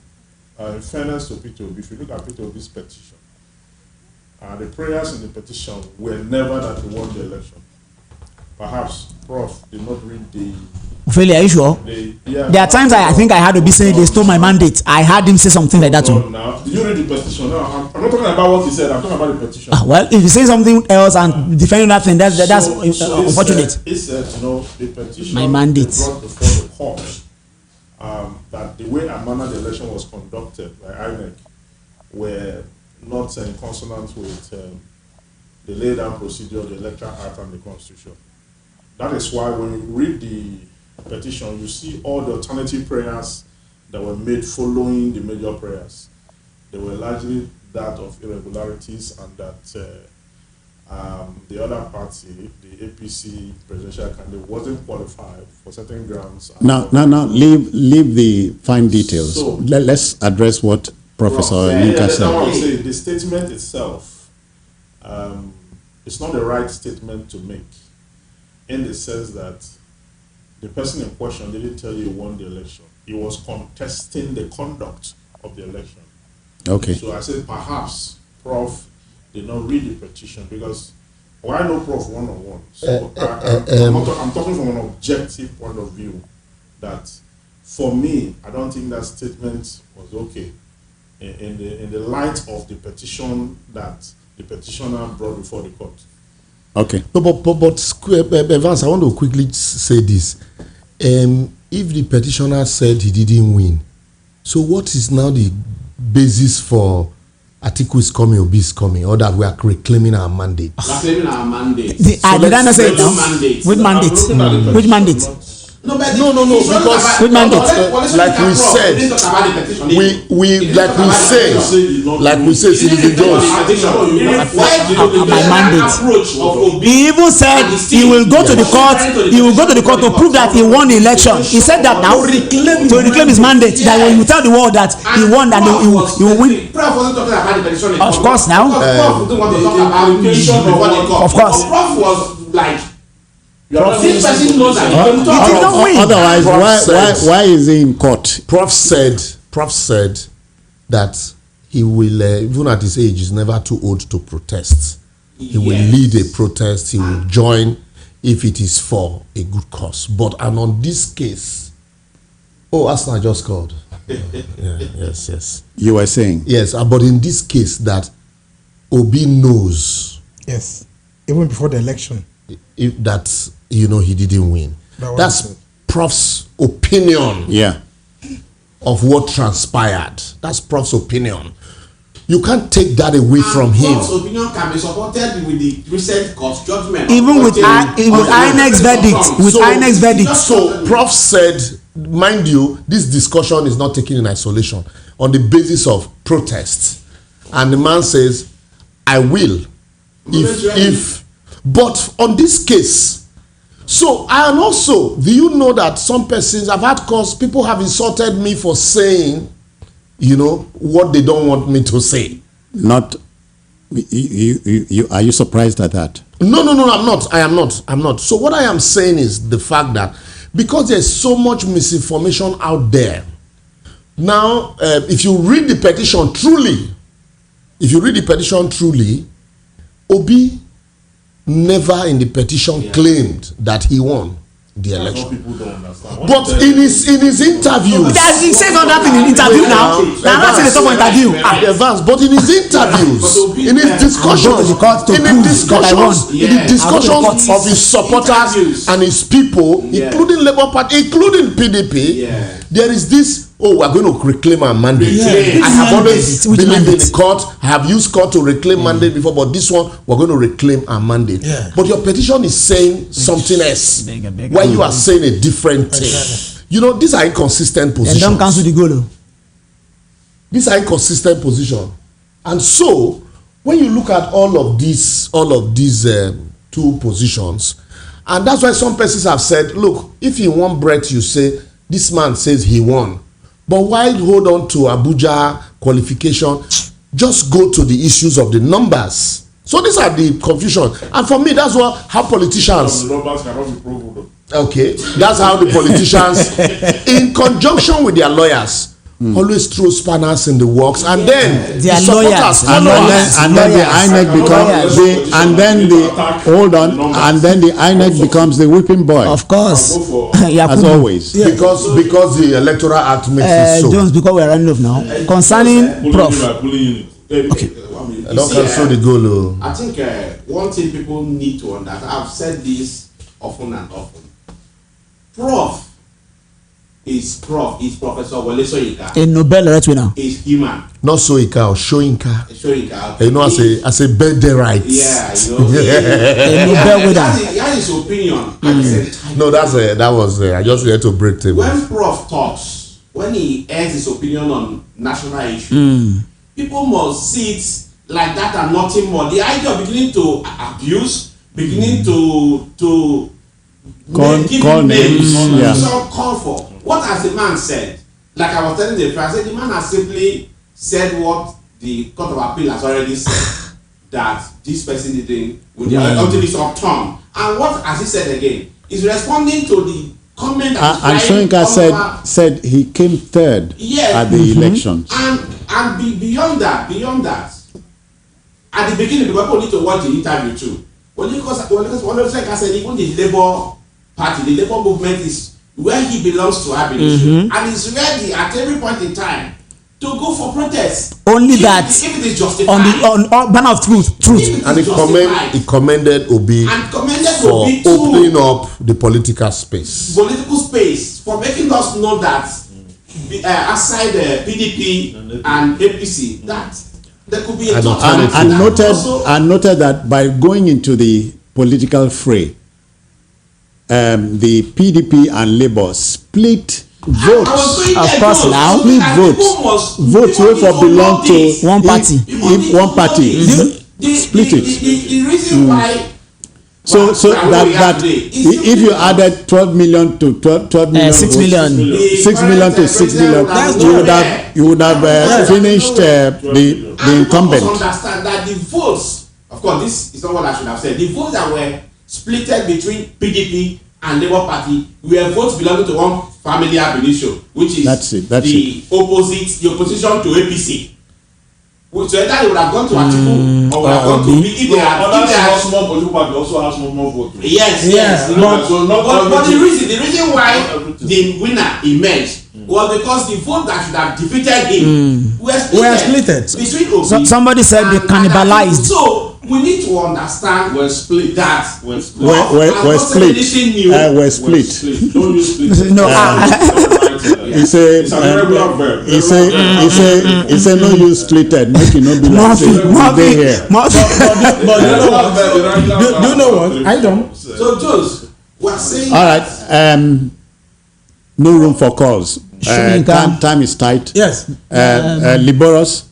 in fairness to Peter Obi, if you look at Peter Obi's petition, the prayers in the petition were never that he won the election. Perhaps Prof did not read the. Ophelia, are you sure? There are times I think I had to be saying they stole my mandate. I heard him say something like that too. Now, did you read the petition? No, I'm not talking about what he said. I'm talking about the petition. Well, if you say something else and defending that thing, that's unfortunate. He said, the petition my mandate brought before the court that the way and manner the election was conducted by INEC were not in consonance with the laid down procedure of the Electoral Act and the Constitution. That is why when you read the petition, you see all the alternative prayers that were made following the major prayers. They were largely that of irregularities, and that the other party, the APC presidential candidate, wasn't qualified for certain grounds. Now, leave the fine details. So, let's address what Professor Nika said. That's what I'm saying. The statement itself, it's not the right statement to make, in the sense that the person in question didn't tell you he won the election. He was contesting the conduct of the election. Okay. So I said perhaps Prof did not read the petition, because I know Prof one-on-one. So I'm talking from an objective point of view, that for me, I don't think that statement was okay in the light of the petition that the petitioner brought before the court. Okay. No, but Evans, I want to quickly say this. If the petitioner said he didn't win, so what is now the basis for Atiku is coming, Obi is coming, or that we are reclaiming our mandate? We are claiming our mandate. Did I not say it now? Which mandate? Which mandate? No, because like we said, like we say, Citizen Jones. My mandate. He even said he will go to the court. He will go to the court to prove that he won the election. He said that now to reclaim his mandate. That when you tell the world that he won, that he will win. Of course, now. Of course. Prof was like. Otherwise, why is he in court? Prof said that he will, even at his age, is never too old to protest. He will lead a protest. He will join if it is for a good cause. But and on this case, Arsenal just called. Yes. You were saying? Yes, but in this case, that Obi knows. Yes, even before the election. If that he didn't win. That's Prof's opinion. Yeah. Of what transpired. That's Prof's opinion. You can't take that away from him. Prof's opinion can be supported with the recent court judgment. Even with INEC's verdict. So Prof said, mind you, this discussion is not taken in isolation on the basis of protests. And the man says, I will. But on this case, so and also, do you know that some persons, I've had calls, people have insulted me for saying, what they don't want me to say. Not, are you surprised at that? No, I'm not. I am not. So what I am saying is the fact that because there's so much misinformation out there, now, if you read the petition truly, Obi never in the petition claimed that he won the election. But in his interview, he says all that in the interview now. Now I'm not saying the top interview. But in his interviews, in his discussions of his supporters and his people, including Labour Party, including PDP, there is this oh, we're going to reclaim our mandate. I have always believed in the court. I have used court to reclaim mandate before, but this one, we're going to reclaim our mandate. But your petition is saying something else, while you are saying a different thing. You know, these are inconsistent positions. And don't cancel the goal. These are inconsistent positions. And so, when you look at all of these two positions, and that's why some persons have said, look, if in one breath you say, this man says he won, but why hold on to Abuja qualification? Just go to the issues of the numbers. So these are the confusion. And for me, that's how politicians... The numbers cannot be proven. Okay, that's how the politicians, in conjunction with their lawyers, always throw spanners in the works, and then their lawyers, and then the INEC becomes the INEC becomes the whipping boy. Of course, as always, because the Electoral Act makes it so. Jones, because we are running off now. Concerning Prof. Okay. I don't cancel the goal. I think one thing people need to understand. I've said this often and often. Prof is Professor Wole Soyinka. A Nobel laureate winner. Is human. Not Soyinka or Shoyinka. Shoyinka. You know, as a birthday rights. Yeah, you know. A Nobel winner. He has his opinion. No, that was I just had to break table. When Prof talks, when he airs his opinion on national issues, people must see it like that and nothing more. The idea of beginning to abuse, beginning to call names, call for. What has the man said? Like I was telling the friend, the man has simply said what the Court of Appeal has already said, that this person didn't until it's upturned. And what has he said again? He's responding to the comment that and Soyinka said he came third at the elections. And beyond that, at the beginning, the people need to watch the interview too. Because Soyinka said even the Labour Party, the Labour movement is where he belongs to abolition, and is ready at every point in time to go for protest. Only if that it is justified. on banner of truth. And he commended Obi for opening up the political space. For making us know that aside the PDP and APC, that there could be a and noted that by going into the political fray, the PDP and Labour split votes. Of course, now split votes. Votes will belong to one party. One party split it. The reason why. So that if you added 12 million to 12 million, 6 million, 6 million to 6 million, you would have finished the incumbent. Understand that the votes, of course, this is not what I should have said. The votes that were splitted between PDP and Labour Party were votes belonging to one family abolition, which is the opposition to APC. So either they would have gone to Atiku or would have gone to PDP. Small political party also has more votes. Yes. But the reason why the winner emerged was because the vote that should have defeated him were split between Obi. Somebody said they cannibalized. So we need to understand we're split. We're split. Don't use split. No. He say no use splitted. Make it not be like say they here. But do you know what? I don't. So Jones, we're saying. All right. No room for calls. Time is tight. Yes. Liboros,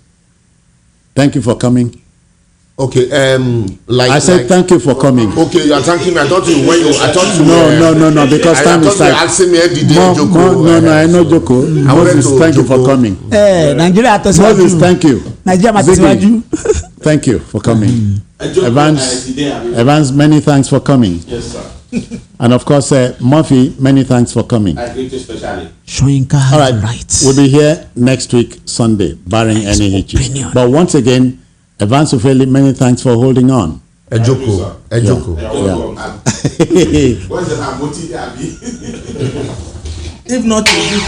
thank you for coming. Okay, I said thank you for coming. Okay, you are thanking me. I thought you No, because time is tight. No, I know Joko. Moses, thank you for coming. Nigeria Moses, thank you. Nigeria, thank you for coming. Evans, many thanks for coming. Yes, sir. And of course, Murphy, many thanks for coming. I thank you especially. Soyinka, all right. We'll be here next week, Sunday, barring any hitches. But once again, Evans Ofeli, many thanks for holding on. Ejoko. If not, you